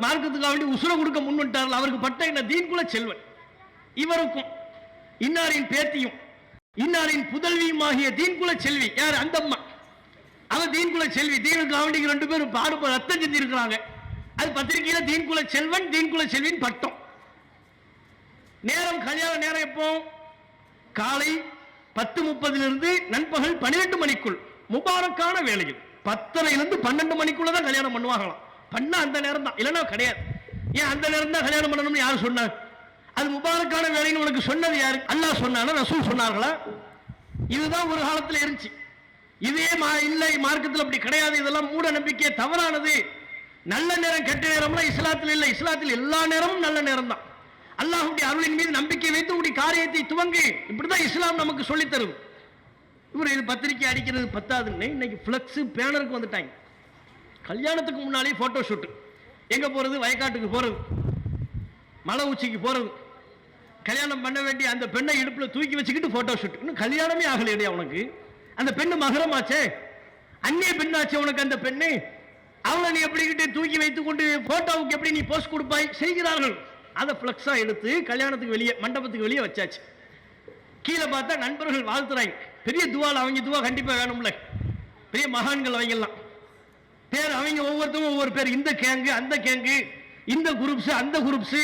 மார்க்கத்துக்காக வேண்டி உசுர கொடுக்க முன்வட்டார்கள். அவருக்கு பட்ட என்ன தீன் குல செல்வன். இவருக்கும் இன்னாரின் பேத்தியும் இன்னாரின் புதல்வியுமாகிய தீன் குல செல்வி. யார்? அந்த அம்மா. அவன் தீன் குல செல்வி. தீனுக்காக வேண்டி ரெண்டு பேரும் பாடுபட ரத்தம் செஞ்சு இருக்கிறாங்க. அது பத்திரிகையில தீன் குல செல்வன் தீன் குல செல்வின் பட்டம். நேரம் கல்யாண நேரம் எப்போ? காலை 10:30 நண்பகல் 12 மணிக்குள் முபாரக்கான வேலையில். 10:30 12 மணிக்குள்ள தான் கல்யாணம் பண்ணுவாங்களாம். பண்ண அந்த நேரம் தான், இல்லைன்னா கிடையாது. ஏன் அந்த நேரம் தான் கல்யாணம் பண்ணணும்னு யார் சொன்னார்? அது முபாரக்கான வேலைன்னு உனக்கு சொன்னது யாரு? அல்லாஹ் சொன்னானா, ரசூல் சொன்னார்களா? இதுதான் ஒரு காலத்தில் இருந்துச்சு. இதே இல்லை, மார்க்கத்தில் அப்படி கிடையாது. இதெல்லாம் மூட நம்பிக்கை, தவறானது. நல்ல நேரம் கெட்ட நேரம்லாம் இஸ்லாத்தில் இல்லை. இஸ்லாத்தில் எல்லா நேரமும் நல்ல நேரம் தான். அல்லாஹ்வுடைய அருளின் மீது நம்பிக்கை வைத்து உடைய காரியத்தை துவங்கு. இப்படிதான் இஸ்லாம் நமக்கு சொல்லி தரும். இவர் இது பத்திரிக்கை அடிக்கிறது பத்தாதுன்னு இன்னைக்கு பிளக்ஸ் பேனருக்கு வந்துட்டாங்க. கல்யாணத்துக்கு முன்னாலே போட்டோ ஷூட். எங்க போறது? வயக்காட்டுக்கு போறது, மலை உச்சிக்கு போறது. கல்யாணம் பண்ண வேண்டிய அந்த பெண்ணை இடுப்புல தூக்கி வச்சுக்கிட்டு போட்டோ ஷூட். இன்னும் கல்யாணமே ஆகலையா உனக்கு? அந்த பெண்ணு மகரமாச்சே, அந்நிய பெண்ணாச்சே உனக்கு அந்த பெண்ணு. அவளை நீ எப்படி தூக்கி வைத்துக் கொண்டு போட்டோவுக்கு எப்படி நீ போஸ்ட் கொடுப்பாய்? செய்கிறார்கள். அதை பிளக்ஸா எடுத்து கல்யாணத்துக்கு வெளியே, மண்டபத்துக்கு வெளியே வச்சாச்சு. கீழே பார்த்தா நண்பர்கள் வாழ்த்துறாங்க. பெரிய துவால், அவங்க துவா கண்டிப்பா வேணும்ல. பெரிய மகான்கள் அவங்க எல்லாம் பேர், அவங்க ஒவ்வொருத்தரும் ஒவ்வொரு பேர். இந்த கேங்கு, அந்த கேங்கு, இந்த குரூப்ஸ், அந்த குரூப்ஸ்,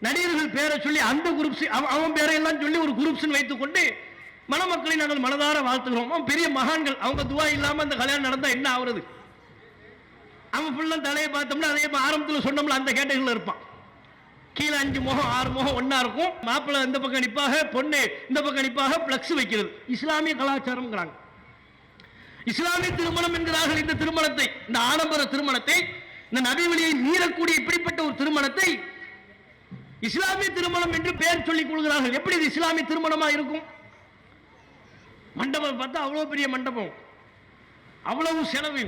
நடிகர்கள் பேரை சொல்லி அந்த குரூப்ஸ், அவன் பேரை எல்லாம் சொல்லி ஒரு குரூப்ஸ் வைத்துக் கொண்டு மணமக்களை நாங்கள் மனதார வாழ்த்துகிறோம். பெரிய மகான்கள், அவங்க துவா இல்லாம அந்த கல்யாணம் நடந்தா என்ன ஆகுறது? அவன் ஃபுல்லா தலையை பார்த்தோம்னா அதே ஆரம்பத்தில் சொன்னோம்ல அந்த கேட்டகரியில் இருப்பான். கீழே 5 முகம் 6 முகம் ஒன்னா இருக்கும். மாப்பிள்ளை இந்த பக்கம் நிப்பாக, பொண்ணு இந்த பக்கம் நிப்பாக, பிளக்ஸ் வைக்கிறது. இஸ்லாமிய கலாச்சாரம். இஸ்லாமிய திருமணம் என்கிறார்கள். இந்த திருமணத்தை, இந்த ஆடம்பர திருமணத்தை, இந்த நபி வழியை மீறக்கூடிய இப்படிப்பட்ட ஒரு திருமணத்தை இஸ்லாமிய திருமணம் என்று பெயர் சொல்லிக் கொள்கிறார்கள். எப்படி இது இஸ்லாமிய திருமணமா இருக்கும்? மண்டபம் பார்த்தா அவ்வளவு பெரிய மண்டபம், அவ்வளவு செலவு,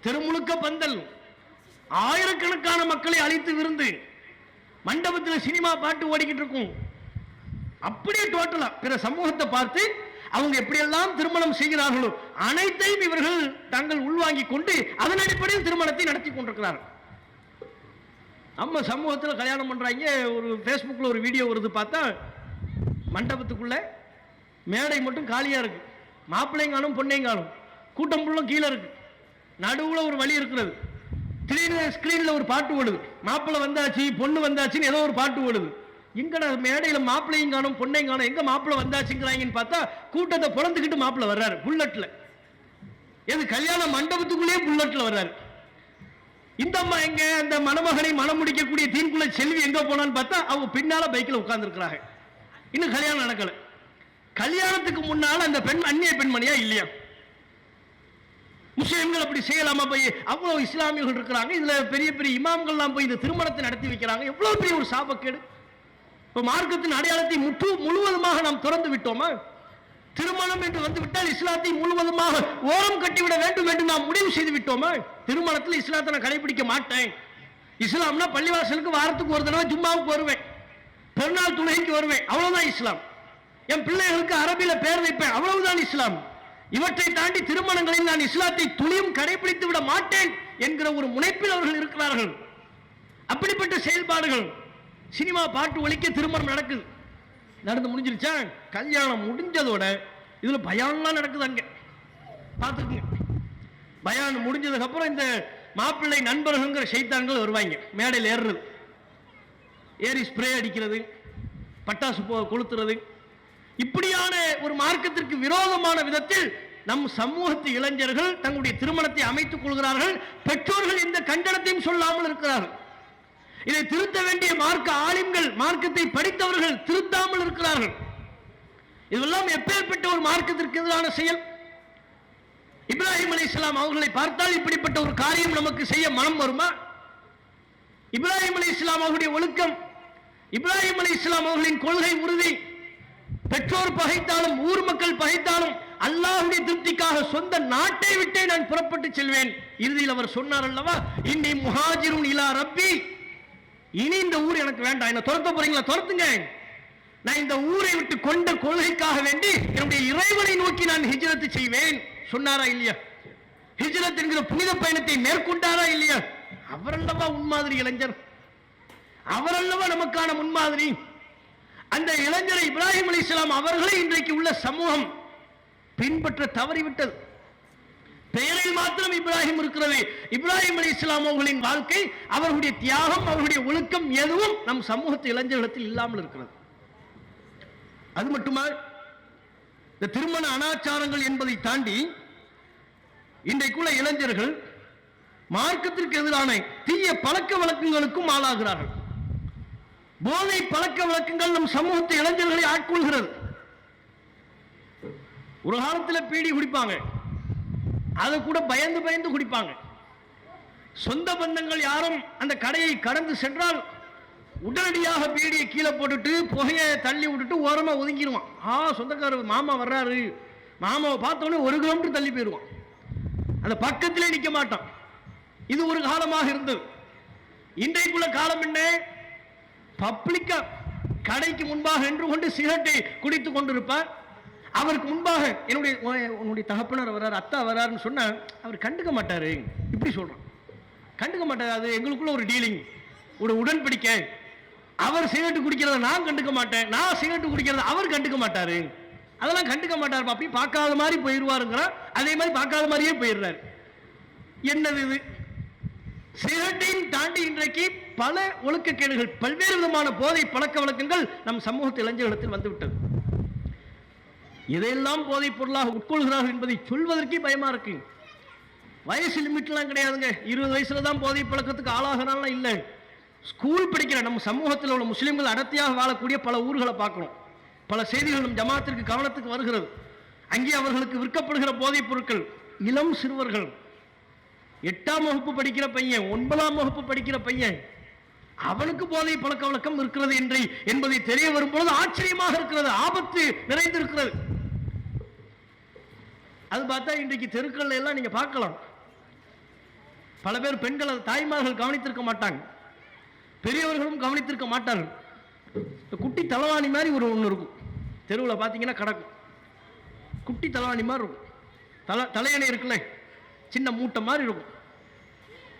தெருமுழுக்க பந்தல், ஆயிரக்கணக்கான மக்களை அழைத்து விருந்து, மண்டபத்தில் சினிமா பாட்டு ஓடிக்கிட்டு இருக்கும். அப்படியே டோட்டலா பிற சமூகத்தை பார்த்து அவங்க எப்படியெல்லாம் திருமணம் செய்கிறார்களோ அனைத்தையும் இவர்கள் தாங்கள் உள்வாங்கிக் கொண்டு அதன் அடிப்படையில் திருமணத்தை நடத்தி கொண்டிருக்கிறார்கள். நம்ம சமூகத்தில் கல்யாணம் பண்றாங்க. ஒரு ஃபேஸ்புக்கில் ஒரு வீடியோ வருது, பார்த்தா மண்டபத்துக்குள்ள மேடை மட்டும் காலியா இருக்கு. மாப்பிள்ளையும் காணும், பொண்ணையும் காணும், கூட்டம் ஃபுல்லும் கீழே இருக்கு. நடுவில் ஒரு வழி இருக்கிறது. திடீர்னு ஸ்கிரீன்ல ஒரு பாட்டு ஓடுது. மாப்பிள்ளை வந்தாச்சு, பொண்ணு வந்தாச்சுன்னு ஏதோ ஒரு பாட்டு ஓடுது. எங்கடா மேடையில் மாப்பிள்ளையும் காணும், பொண்ணையும் காணும், எங்க மாப்பிள்ளை வந்தாச்சுங்கிறாங்கன்னு பார்த்தா கூட்டத்தை புலந்துக்கிட்டு மாப்பிள்ளை வர்றாரு புல்லட்ல. எது கல்யாண மண்டபத்துக்குள்ளேயே புல்லட்ல வர்றாரு. இந்த அம்மா எங்க? அந்த மணமகனை மனம் முடிக்கக்கூடிய தீன்குல செல்வி எங்க போனான்னு பார்த்தா அவங்க பின்னால பைக்கில் உட்கார்ந்து இருக்கிறாங்க. இன்னும் கல்யாணம் நடக்கல. கல்யாணத்துக்கு முன்னால் அந்த பெண் அந்நிய பெண்மணியா இல்லையா? முஸ்லிம்கள் அப்படி செய்யலாமா? போய் அவ்வளவு இஸ்லாமியர்கள் இருக்கிறாங்க. இதுல பெரிய பெரிய இமாம்கள்லாம் போய் இந்த திருமணத்தை நடத்தி வைக்கிறாங்க. எவ்வளவு பெரிய ஒரு சாபக்கேடு. இப்ப மார்க்கத்தின் அடையாளத்தை முழுவதுமாக நாம் திறந்து விட்டோமா? திருமணம் என்று வந்து விட்டால் இஸ்லாத்தை முழுவதுமாக ஓரம் கட்டிவிட வேண்டும் என்று நாம் முடிவு செய்து விட்டோமா? திருமணத்தில் இஸ்லாத்தை நான் கடைபிடிக்க மாட்டேன். இஸ்லாம்னா பள்ளிவாசலுக்கு வாரத்துக்கு ஒரு தடவை ஜும்மாவுக்கு வருவேன், பெருநாள் துணைக்கு வருவேன், அவ்வளவுதான் இஸ்லாம். என் பிள்ளைகளுக்கு அரபியில பேர் வைப்பேன், அவ்வளவுதான் இஸ்லாம். இவற்றை தாண்டி திருமணங்களில் நான் இஸ்லாத்தை துளியும் கடைபிடித்து விட மாட்டேன் என்கிற ஒரு முனைப்பில் அவர்கள் இருக்கிறார்கள். அப்படிப்பட்ட செயல்பாடுகள். சினிமா பாட்டு ஒலிக்க திருமணம் நடக்குது, நடந்து முடிஞ்சிருச்சா, கல்யாணம் முடிஞ்சதோட இதுல பயான்லாம் நடக்குது. அங்க பார்த்துக்குங்க, பயான் முடிஞ்சதுக்கு அப்புறம் இந்த மாப்பிள்ளை நண்பர்கள்ங்கிற சைத்தான்கள் வருவாங்க, மேடையில் ஏறுறது, ஏறி ஸ்ப்ரே அடிக்கிறது, பட்டாசு கொளுத்துறது. இப்படியான ஒரு மார்க்கத்திற்கு விரோதமான விதத்தில் நம் சமூகத்து இளைஞர்கள் தங்களுடைய திருமணத்தை அமைத்துக் கொள்கிறார்கள். பெற்றோர்கள் எந்த கண்டனத்தையும் சொல்லாமல் இருக்கிறார்கள். இதை திருத்த வேண்டிய மார்க்க ஆலிம்கள், மார்க்கத்தை படித்தவர்கள் திருத்தாமல் இருக்கிறார்கள். இதெல்லாம் எப்பேற்பட்ட ஒரு மார்க்கத்திற்கு எதிரான செயல். இப்ராஹிம் அலைஹிஸ்ஸலாம் அவர்களை பார்த்தால் இப்படிப்பட்ட ஒரு காரியம் நமக்கு செய்ய மனம் வருமா? இப்ராஹிம் அலைஹிஸ்ஸலாம் அவர்களுடைய ஒழுக்கம், இப்ராஹிம் அலைஹிஸ்ஸலாம் அவர்களின் கொள்கை உறுதி. பெற்றோர் பகைத்தாலும் ஊர் மக்கள் பகைத்தாலும் அல்லாஹ்வுடைய திருப்திக்காக சொந்த நாட்டை விட்டே நான் புறப்பட்டு செல்வேன். இறுதியில் அவர் சொன்னார் அல்லவா, இன்னி முஹாஜிருன் இலா ரப்பி, இனி இந்த ஊர் எனக்கு வேண்டாம், என்ன துரத்த போறீங்களா, துரத்துங்க, நான் இந்த ஊரை விட்டு கொண்ட கொள்கைக்காக வேண்டி என்னுடைய இறைவனை நோக்கி நான் ஹிஜ்ரத் செய்வேன். சொன்னாரா இல்லையா? ஹிஜ்ரத் என்கிற புனித பயணத்தை மேற்கொண்டாரா இல்லையா? அவரல்லவா முன்மாதிரி இளைஞர், அவரல்லவா நமக்கான முன்மாதிரி. அந்த இளைஞரை இப்ராஹிம் அலைஹிஸ்ஸலாம் அவர்களை இன்றைக்கு உள்ள சமூகம் பின்பற்ற தவறிவிட்டது. பெயரில் மாத்திரம் இப்ராஹிம் இருக்கிறது. இப்ராஹிம் அலைஹிஸ்ஸலாம் அவர்களின் வாழ்க்கை, அவர்களுடைய தியாகம், அவர்களுடைய ஒழுக்கம் எதுவும் நம் சமூகத்து இளைஞர்களிடத்தில் இல்லாமல் இருக்கிறது. அது மட்டுமா, இந்த திருமண அனாச்சாரங்கள் என்பதை தாண்டி இன்றைக்குள்ள இளைஞர்கள் மார்க்கத்திற்கு எதிரான தீய பழக்க வழக்கங்களுக்கும் ஆளாகிறார்கள். போதை பழக்க வழக்கங்கள் நம் சமூகத்து இளைஞர்களை ஆட்கொள்கிறது. ஒரு காலத்தில் பீடி குடிப்பாங்க, அதை கூட பயந்து பயந்து குடிப்பாங்க. சொந்த பந்தங்கள் யாரும் அந்த கடையை கடந்து சென்றால் உடனடியாக பீடியை கீழே போட்டுட்டு புகையை தள்ளி விட்டுட்டு ஓரமா ஒதுங்கிடுவான். சொந்தக்காரர் மாமா வர்றாரு, மாமாவை பார்த்தோன்னே 1 கிலோமீட்டர் தள்ளி போயிடுவான், அந்த பக்கத்திலே நிற்க மாட்டான். இது ஒரு காலமாக இருந்தது. இன்றைக்குள்ள காலம் என்ன? பப்ளிக்கா கடைக்கு முன்பாக நின்று கொண்டு சிகரெட்டை குடித்துக் கொண்டிருப்பார். அவருக்கு முன்பாக உன்னுடைய தகப்பனார் வர்றாரு, அத்தா வர்றாருன்னு சொன்னா அவர் கண்டுக்க மாட்டாரு. இப்படி சொல்றான், கண்டுக்க மாட்டாரு. அது எங்களுக்குள்ள ஒரு டீலிங், ஒரு உடன்படிக்கை. அவர் சிகரெட்டு குடிக்கிறத நான் கண்டுக்க மாட்டேன், நான் சிகரெட்டு குடிக்கிறத அவர் கண்டுக்க மாட்டாரு, அதெல்லாம் கண்டுக்க மாட்டார். அப்படி பார்க்காத மாதிரி போயிடுவாருங்கிறார். அதே மாதிரி பார்க்காத மாதிரியே போயிடுறாரு. என்னது இது? சிகரெட்டையும் தாண்டி இன்றைக்கு பல ஒழுக்கக்கேடுகள், பல்வேறு விதமான போதை பழக்க வழக்கங்கள் நம் சமூகத்தில் இளைஞர்களிடத்தில் வந்துவிட்டது. இதையெல்லாம் போதைப் பொருளாக உட்கொள்கிறார்கள் என்பதை சொல்வதற்கே பயமா இருக்கு. வயசு லிமிட்லாம் கிடையாதுங்க. 20 வயசுல தான் போதை பழக்கத்துக்கு ஆளாகிறான் இல்லை. ஸ்கூல் படிக்கிற நம்ம சமூகத்தில் உள்ள முஸ்லிம்கள் அடர்த்தியாக வாழக்கூடிய பல ஊர்களை பார்க்கிறோம். பல செய்திகள் நம் ஜமாத்திற்கு கவனத்துக்கு வருகிறது. அங்கே அவர்களுக்கு விற்கப்படுகிற போதைப் பொருட்கள், இளம் சிறுவர்கள், 8ஆம் வகுப்பு படிக்கிற பையன், 9ஆம் வகுப்பு படிக்கிற பையன், அவனுக்கு போதை பழக்க வழக்கம் இருக்கிறது என்பதை தெரிய வரும் பொழுது ஆச்சரியமாக இருக்கிறது, ஆபத்து நிறைந்திருக்கிறது. அது பார்த்தா இன்றைக்கு தெருக்கள் எல்லாம் நீங்க பார்க்கலாம். பல பேர் பெண்கள், தாய்மார்கள் கவனித்திருக்க மாட்டாங்க, பெரியவர்களும் கவனித்திருக்க மாட்டார்கள். குட்டி தலவாணி மாதிரி ஒன்று இருக்கும் தெருவில், பார்த்தீங்கன்னா கிடக்கும். குட்டி தலவாணி மாதிரி இருக்கும், தலையணை இருக்குல்ல, சின்ன மூட்டை மாதிரி இருக்கும்.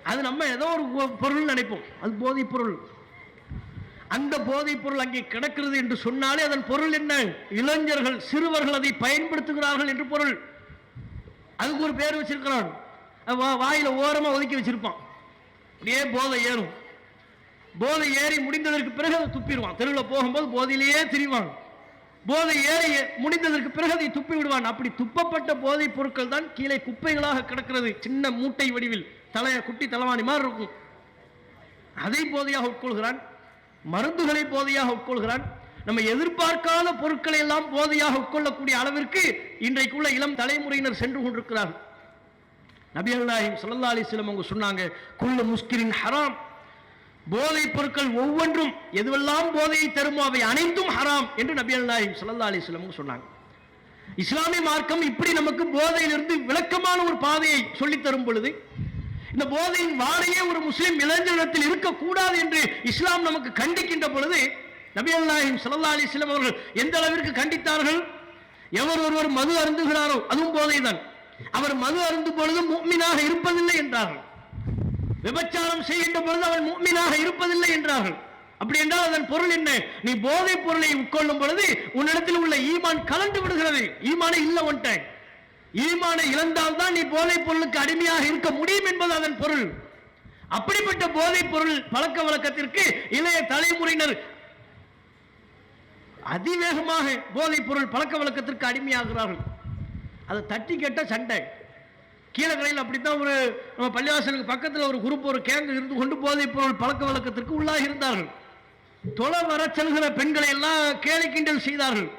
அது நம்ம ஏதோ ஒரு பொருள் நினைப்போம், அது போதைப் பொருள். அந்த போதைப் பொருள் அங்கே கிடக்கிறது என்று சொன்னாலே அதன் பொருள் என்ன? இளைஞர்கள், சிறுவர்கள் அதை பயன்படுத்துகிறார்கள் என்று பொருள். அதுக்கு ஒரு பேர் வச்சிருக்கிறான், வாயில ஓரமா ஒதுக்கி வச்சிருப்பான். அப்படியே போதை ஏறும். போதை ஏறி முடிந்ததற்கு பிறகு அதை துப்பிடுவான். தெருவில் போகும்போது போதையிலேயே திரிவான். போதை ஏறி முடிந்ததற்கு பிறகு அதை துப்பி விடுவான். அப்படி துப்பப்பட்ட போதைப் பொருட்கள் தான் கீழே குப்பைகளாக கிடக்கிறது, சின்ன மூட்டை வடிவில், குட்டி தலவாணி மாதிரி இருக்கும். அதை போதையாக உட்கொள்கிறான், மருந்துகளை போதையாக உட்கொள்கிறான். நம்ம எதிர்பார்க்காத பொருட்களை எல்லாம் போதையாக உட்கொள்ளக்கூடிய அளவிற்கு இன்றைக்குள்ள இளம் தலைமுறையினர் சென்று கொண்டிருக்கிறார்கள். நபிகள் நாயகம் ஸல்லல்லாஹு அலைஹி வஸல்லம் அவங்க சொன்னாங்க, குல்லு முஸ்கிரின் ஹராம், போதைப் பொருட்கள் ஒவ்வொன்றும் எதுவெல்லாம் போதையை தருமோ அவை அனைத்தும் ஹராம் என்று நபிகள் நாயகம் ஸல்லல்லாஹு அலைஹி வஸல்லம் சொன்னாங்க. இஸ்லாமிய மார்க்கம் இப்படி நமக்கு போதையிலிருந்து விளக்கமான ஒரு பாதையை சொல்லித் தரும் பொழுது, இந்த போதையின் வாடையே ஒரு முஸ்லிம் இளைஞரிடத்தில் இருக்கக்கூடாது என்று இஸ்லாம் நமக்கு கண்டிக்கின்ற பொழுது, நபிகள் நாயகம் ஸல்லல்லாஹு அலைஹி வஸல்லம் அவர்கள் எந்த அளவிற்கு கண்டித்தார்கள்? எவர் ஒருவர் மது அருந்துகிறாரோ அதுவும் போதைதான், அவர் மது அருந்தும் பொழுது முஃமினாக இருப்பதில்லை என்றார்கள். விபச்சாரம் செய்கின்ற பொழுது அவன் முஃமினாக இருப்பதில்லை என்றார்கள். அப்படி என்றால் அதன் பொருள் என்ன? நீ போதைப் பொருளை உட்கொள்ளும் பொழுது உன்னிடத்தில் உள்ள ஈமான் கலந்து விடுகிறது. ஈமானே இல்ல ஒன்றை, ஈமானை இழந்தால் தான் நீ போதைப் பொருளுக்கு அடிமையாக இருக்க முடியும் என்பது அதன் பொருள். அப்படிப்பட்ட போதைப் பொருள் பழக்க வழக்கத்திற்கு இளைய தலைமுறையினர் அதிவேகமாக போதைப் பொருள் பழக்க வழக்கத்திற்கு அடிமையாகிறார்கள். அதை தட்டி கேட்ட சண்டை. கீழக்கரையில் அப்படித்தான் ஒரு நம்ம பள்ளிவாசலுக்கு பக்கத்தில் ஒரு குரூப், ஒரு கேங்கு இருந்து கொண்டு போதைப் பொருள் பழக்க வழக்கத்திற்கு உள்ளாக இருந்தார்கள். தொலை வர செல்கிற பெண்களை எல்லாம் கேலி கிண்டல் செய்தார்கள்.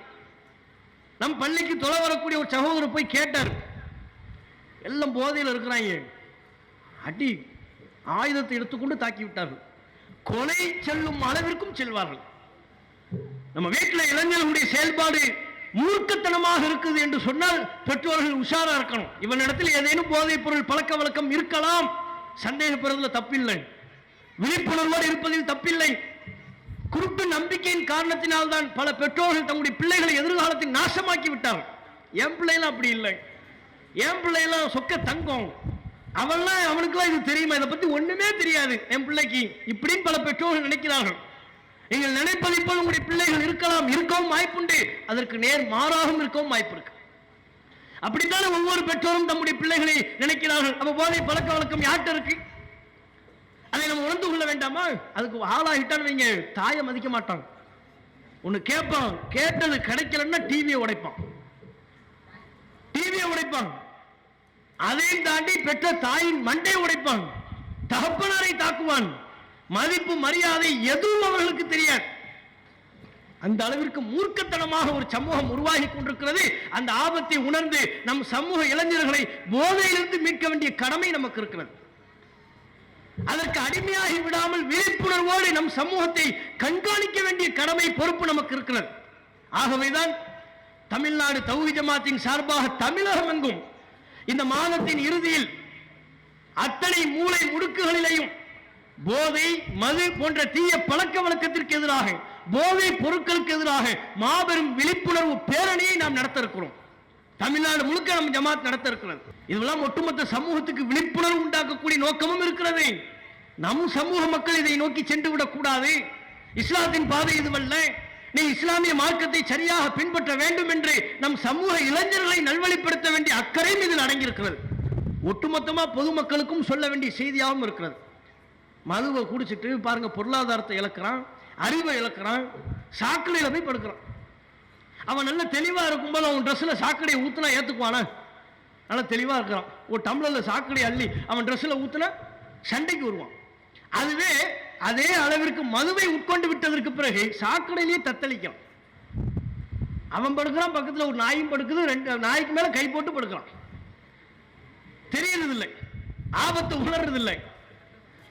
நம் பள்ளிக்கு தொலை வரக்கூடிய ஒரு சகோதரர் போய் கேட்டார், எல்லாம் போதையில் இருக்கிறாங்க, அடி ஆயுதத்தை எடுத்துக்கொண்டு தாக்கி விட்டார்கள், கொலை செல்லும் அளவிற்கும் செல்வார்கள். நம்ம வீட்டில் இளைஞர்களுடைய செயல்பாடு மூர்க்கத்தனமாக இருக்குது என்று சொன்னால் பெற்றோர்கள் உஷாரா இருக்கணும். இவனிடத்தில் ஏதேனும் போதைப் பொருள் பழக்க வழக்கம் இருக்கலாம், சந்தேகப்படுவதில் தப்பில்லை, விழிப்புணர்வோடு இருப்பதில் தப்பில்லை. குருட்டு நம்பிக்கையின் காரணத்தினால் தான் பல பெற்றோர்கள் தங்களுடைய பிள்ளைகளை எதிர்காலத்தில் நாசமாக்கி விட்டார்கள். என் பிள்ளைலாம் அப்படி இல்லை, என் பிள்ளைலாம் சொக்க தங்கம், அவன்லாம் அவனுக்குலாம் இது தெரியுமா, இதை பத்தி ஒண்ணுமே தெரியாது என் பிள்ளைக்கு, இப்படின்னு பல பெற்றோர்கள் நினைக்கிறார்கள். நீங்கள் நினைப்பதை போல் உங்களுடைய பிள்ளைகள் இருக்கலாம், இருக்கவும் வாய்ப்புண்டு, அதற்கு நேர் மாறாகவும் இருக்கவும் வாய்ப்பு இருக்கு. அப்படித்தானே ஒவ்வொரு பெற்றோரும் தம்முடைய பிள்ளைகளை நினைக்கிறார்கள். அப்ப போதை பழக்க வழக்கம் யார்கிட்ட இருக்கு, அதை நம்ம உணர்ந்து கொள்ள வேண்டாமா? அதுக்கு ஆளாகிட்டான்னு வைங்க, தாயை மதிக்க மாட்டான், ஒன்னு கேட்பான், கேட்டது கிடைக்கலன்னா டிவியை உடைப்பான், டிவியை உடைப்பான். அதையும் தாண்டி பெற்ற தாயின் மண்டையை உடைப்பான், தகப்பனாரை தாக்குவான். மதிப்பு மரியாதை எதுவும் அவர்களுக்கு தெரியாது. அந்த அளவிற்கு மூர்க்கத்தனமாக ஒரு சமூகம் உருவாகி கொண்டிருக்கிறது. அந்த ஆபத்தை உணர்ந்து நம் சமூக இளைஞர்களை போதையிலிருந்து மீட்க வேண்டிய கடமை நமக்கு இருக்கிறது. அதற்கு அடிமையாகி விடாமல் விழிப்புணர்வோடு நம் சமூகத்தை கண்காணிக்க வேண்டிய கடமை, பொறுப்பு நமக்கு இருக்கிறது. ஆகவேதான் தமிழ்நாடு தௌஹீத் ஜமாத்தின் சார்பாக தமிழகம் எங்கும் இந்த மாதத்தின் இறுதியில் அத்தனை மூலை முடுக்குகளிலேயும் போதை, மது போன்ற தீய பழக்க வழக்கத்திற்கு எதிராக, போதை பொருட்களுக்கு எதிராக மாபெரும் விழிப்புணர்வு பேரணியை நாம் நடத்த இருக்கிறோம். தமிழ்நாடு முழுக்க நம்ம ஜமாத் நடத்த இருக்கிறது. இதெல்லாம் ஒட்டுமொத்த சமூகத்துக்கு விழிப்புணர்வு உண்டாக்கக்கூடிய நோக்கமும் இருக்கிறது. நம் சமூக மக்கள் இதை நோக்கி சென்று விடக் கூடாது. இஸ்லாத்தின் பாதை இதுவல்ல, நீ இஸ்லாமிய மார்க்கத்தை சரியாக பின்பற்ற வேண்டும் என்று நம் சமூக இளைஞர்களை நல்வழிப்படுத்த வேண்டிய அக்கறையும் இதில் அடங்கியிருக்கிறது. ஒட்டுமொத்தமா பொதுமக்களுக்கும் சொல்ல வேண்டிய செய்தியாகவும் இருக்கிறது. மதுவை குடிச்சிட்டு பாருங்க, பொருளாதாரத்தை இழக்கிறான், அறிவை இழக்கிறான், சாக்கடையில் போய் படுக்கிறான். அவன் நல்ல தெளிவா இருக்கும்போது அவன் ட்ரெஸ்ல சாக்கடையை ஊத்துனா ஏத்துக்குவானா? நல்ல தெளிவா இருக்கிறான், ஒரு டம்ளர்ல சாக்கடை அள்ளி அவன் ட்ரெஸ்ல ஊத்துனா சண்டைக்கு வருவான். அதுவே அதே அளவிற்கு மதுவை உட்கொண்டு விட்டதற்கு பிறகு சாக்கடையிலேயே தத்தளிக்கிறான். அவன் படுக்கிறான், பக்கத்தில் ஒரு நாயும் படுக்குது, ரெண்டு நாய்க்கு மேல கை போட்டு படுக்கிறான். தெரியறதில்லை, ஆபத்தை உணர்றதில்லை.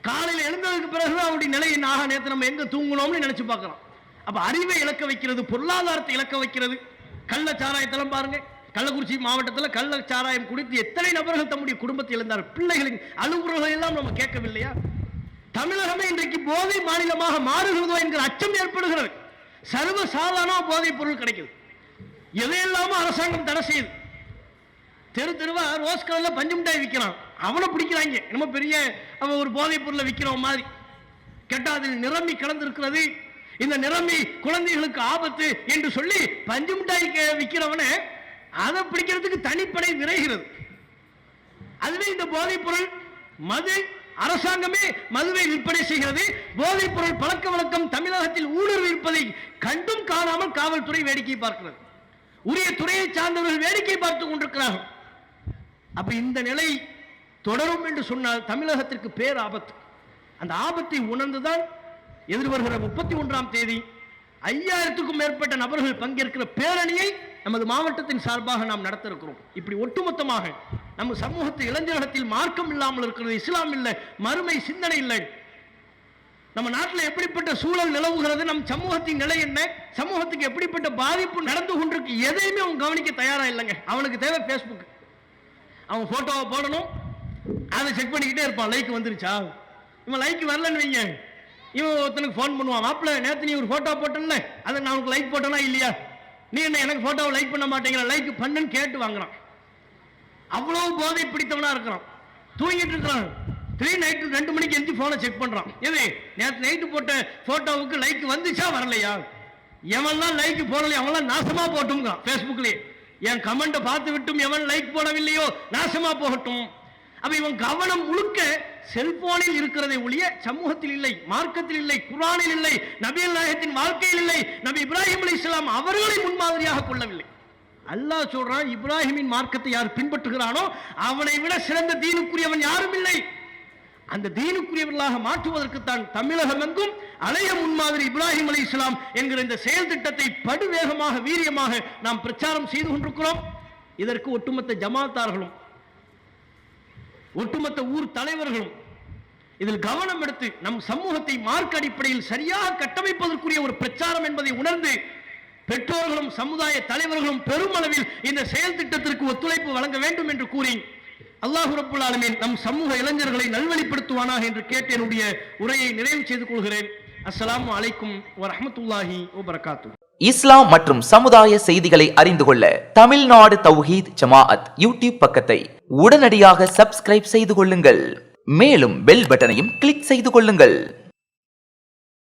காலையில் எழுந்ததுக்கு பிறகு அவருடைய நிலை என்ன, நேற்று நம்ம எங்க தூங்கணும்னு நினைச்சு பார்க்கலாம். அப்ப அறிவை இழக்க வைக்கிறது, பொருளாதாரத்தை இழக்க வைக்கிறது. கள்ளச்சாராயத்தெல்லாம் பாருங்க, கள்ளக்குறிச்சி மாவட்டத்தில் கள்ளச்சாராயம் குடித்து எத்தனை நபர்கள் தம்முடைய குடும்பத்தை இழந்தார். பிள்ளைகளின் அலுவலர்கள் எல்லாம் நம்ம கேட்கவில்லையா? தமிழகமே இன்றைக்கு போதை மாநிலமாக மாறுகிறதோ என்கிற அச்சம் ஏற்படுகிறது. சர்வ சாதாரண போதைப் பொருள் கிடைக்குது, எதையெல்லாமோ அரசாங்கம் தடை செய்யுது. தெரு தெருவா ரோஸ் கலர்ல பஞ்சு மிட்டாய் விற்கிறான், அவனை பிடிக்கிறாங்க, நம்ம பெரிய அவன் ஒரு போதைப் பொருளை விற்கிற மாதிரி. கேட்டா அதில் நிரம்பி கலந்திருக்கிறது. இந்த நிரம்பி குழந்தைகளுக்கு ஆபத்து என்று சொல்லி பஞ்சு மிட்டாய் விற்கிறவனை அதை பிடிக்கிறதுக்கு தனிப்படை விரைகிறது. அதுவே இந்த போதைப் பொருள் மது, அரசாங்கமே மதுவை விற்பனை செய்கிறது. போதைப் பொருள் பழக்க வழக்கம் தமிழகத்தில் ஊடுருவி இருப்பதை கண்டும் காணாமல் காவல்துறை வேடிக்கை பார்க்கிறது. உரிய துறையை சார்ந்தவர்கள் வேடிக்கை பார்த்துக் கொண்டிருக்கிறார்கள். அப்ப இந்த நிலை தொடரும் என்று சொன்னால் தமிழகத்திற்கு பேர் ஆபத்து. அந்த ஆபத்தை உணர்ந்துதான் எதிர்வருகிற 31ஆம் தேதி 5000க்கும் மேற்பட்ட நபர்கள் பங்கேற்கிற பேரணியை நமது மாவட்டத்தின் சார்பாக நாம் நடத்த இருக்கிறோம். இப்படி ஒட்டுமொத்தமாக நம்ம சமூகத்து இளைஞர்களிடத்தில் மார்க்கம் இல்லாமல் இருக்கிறது, இஸ்லாம் இல்லை, மறுமை சிந்தனை இல்லை. நம்ம நாட்டில் எப்படிப்பட்ட சூழல் நிலவுகிறது, நம் சமூகத்தின் நிலை என்ன, சமூகத்துக்கு எப்படிப்பட்ட பாதிப்பு நடந்து கொண்டிருக்கு, எதையுமே அவன் கவனிக்க தயாரா இல்லைங்க. அவனுக்கு தேவை பேஸ்புக், அவன் போட்டோவை போடணும், அதை செக் பண்ணிக்கிட்டே இருப்பான். லைக் வந்துருச்சா, இவன் லைக் வரலன்னு வைங்க, இவன் ஒருத்தனுக்கு ஃபோன் பண்ணுவான், மாப்பிள்ள நேற்று நீ ஒரு போட்டோ போட்டல, அதை நான் உனக்கு லைக் போட்டனா இல்லையா, நீ என்ன எனக்கு போட்டோவை லைக் பண்ண மாட்டேங்கிற, லைக் பண்ணுன்னு கேட்டு வாங்குறான். அவ்வளவு போதை பிடித்தவனா இருக்கிறான், தூங்கிட்டு இருக்கிறான். நைட்டு 2 மணிக்கு எஞ்சி போனை செக் பண்றான். எது நேற்று நைட்டு போட்ட போட்டோவுக்கு லைக் வந்துச்சா வரலையா? எவன்லாம் லைக் போடலையோ அவன்லாம் நாசமா போட்டுங்க. Facebookலயே என் கமெண்ட் பார்த்து விட்டும் எவன் லைக் போடவில்லையோ நாசமா போகட்டும். அப்ப இவன் கவனம் முழுக்க செல்போனில் இருக்கிறதை ஒழிய சமூகத்தில் இல்லை, மார்க்கத்தில் இல்லை, குர்ஆனில் இல்லை, நபிகள் நாயகத்தின் வாழ்க்கையில் இல்லை, நபி இப்ராஹிம் அலைஹிஸ்ஸலாம் அவர்களை முன்மாதிரியாக கொள்ளவில்லை. அல்லாஹ் சொல்றான், இப்ராஹிமின் மார்க்கத்தை யார் பின்பற்றுகிறானோ அவனை விட சிறந்த தீனுக்குரியவன் யாரும் இல்லை. அந்த தீனுக்குரியவர்களாக மாற்றுவதற்கு தான் தமிழகம் எங்கும் அலைய முன்மாதிரி இப்ராஹிம் அலைஹிஸ்ஸலாம் என்கிற இந்த செயல் திட்டத்தை படுவேகமாக வீரியமாக நாம் பிரச்சாரம் செய்து கொண்டிருக்கிறோம். இதற்கு ஒட்டுமொத்த ஜமாத்தார்களும் ஒட்டுமொத்த ஊர் தலைவர்களும் இதில் கவனம் எடுத்து நம் சமூகத்தை மார்க்க அடிப்படையில் சரியாக கட்டமைப்பதற்குரிய ஒரு பிரச்சாரம் என்பதை உணர்ந்து பெற்றோர்களும் சமுதாய தலைவர்களும் பெருமளவில் இந்த செயல் திட்டத்திற்கு ஒத்துழைப்பு வழங்க வேண்டும் என்று கூறி அல்லாஹ் ரப்பல் ஆலமீன் நம் சமூக இளைஞர்களை நல்வழிப்படுத்துவானாக என்று கேட்டு என்னுடைய உரையை நிறைவு செய்து கொள்கிறேன். அஸ்ஸலாமு அலைக்கும் வரஹ்மத்துல்லாஹி வபரகாத்துஹு. இஸ்லாம் மற்றும் சமுதாய செய்திகளை அறிந்து கொள்ள தமிழ்நாடு தௌஹீத் ஜமாஅத் யூடியூப் பக்கத்தை உடனடியாக சப்ஸ்கிரைப் செய்து கொள்ளுங்கள். மேலும் பெல் பட்டனையும் கிளிக் செய்து கொள்ளுங்கள்.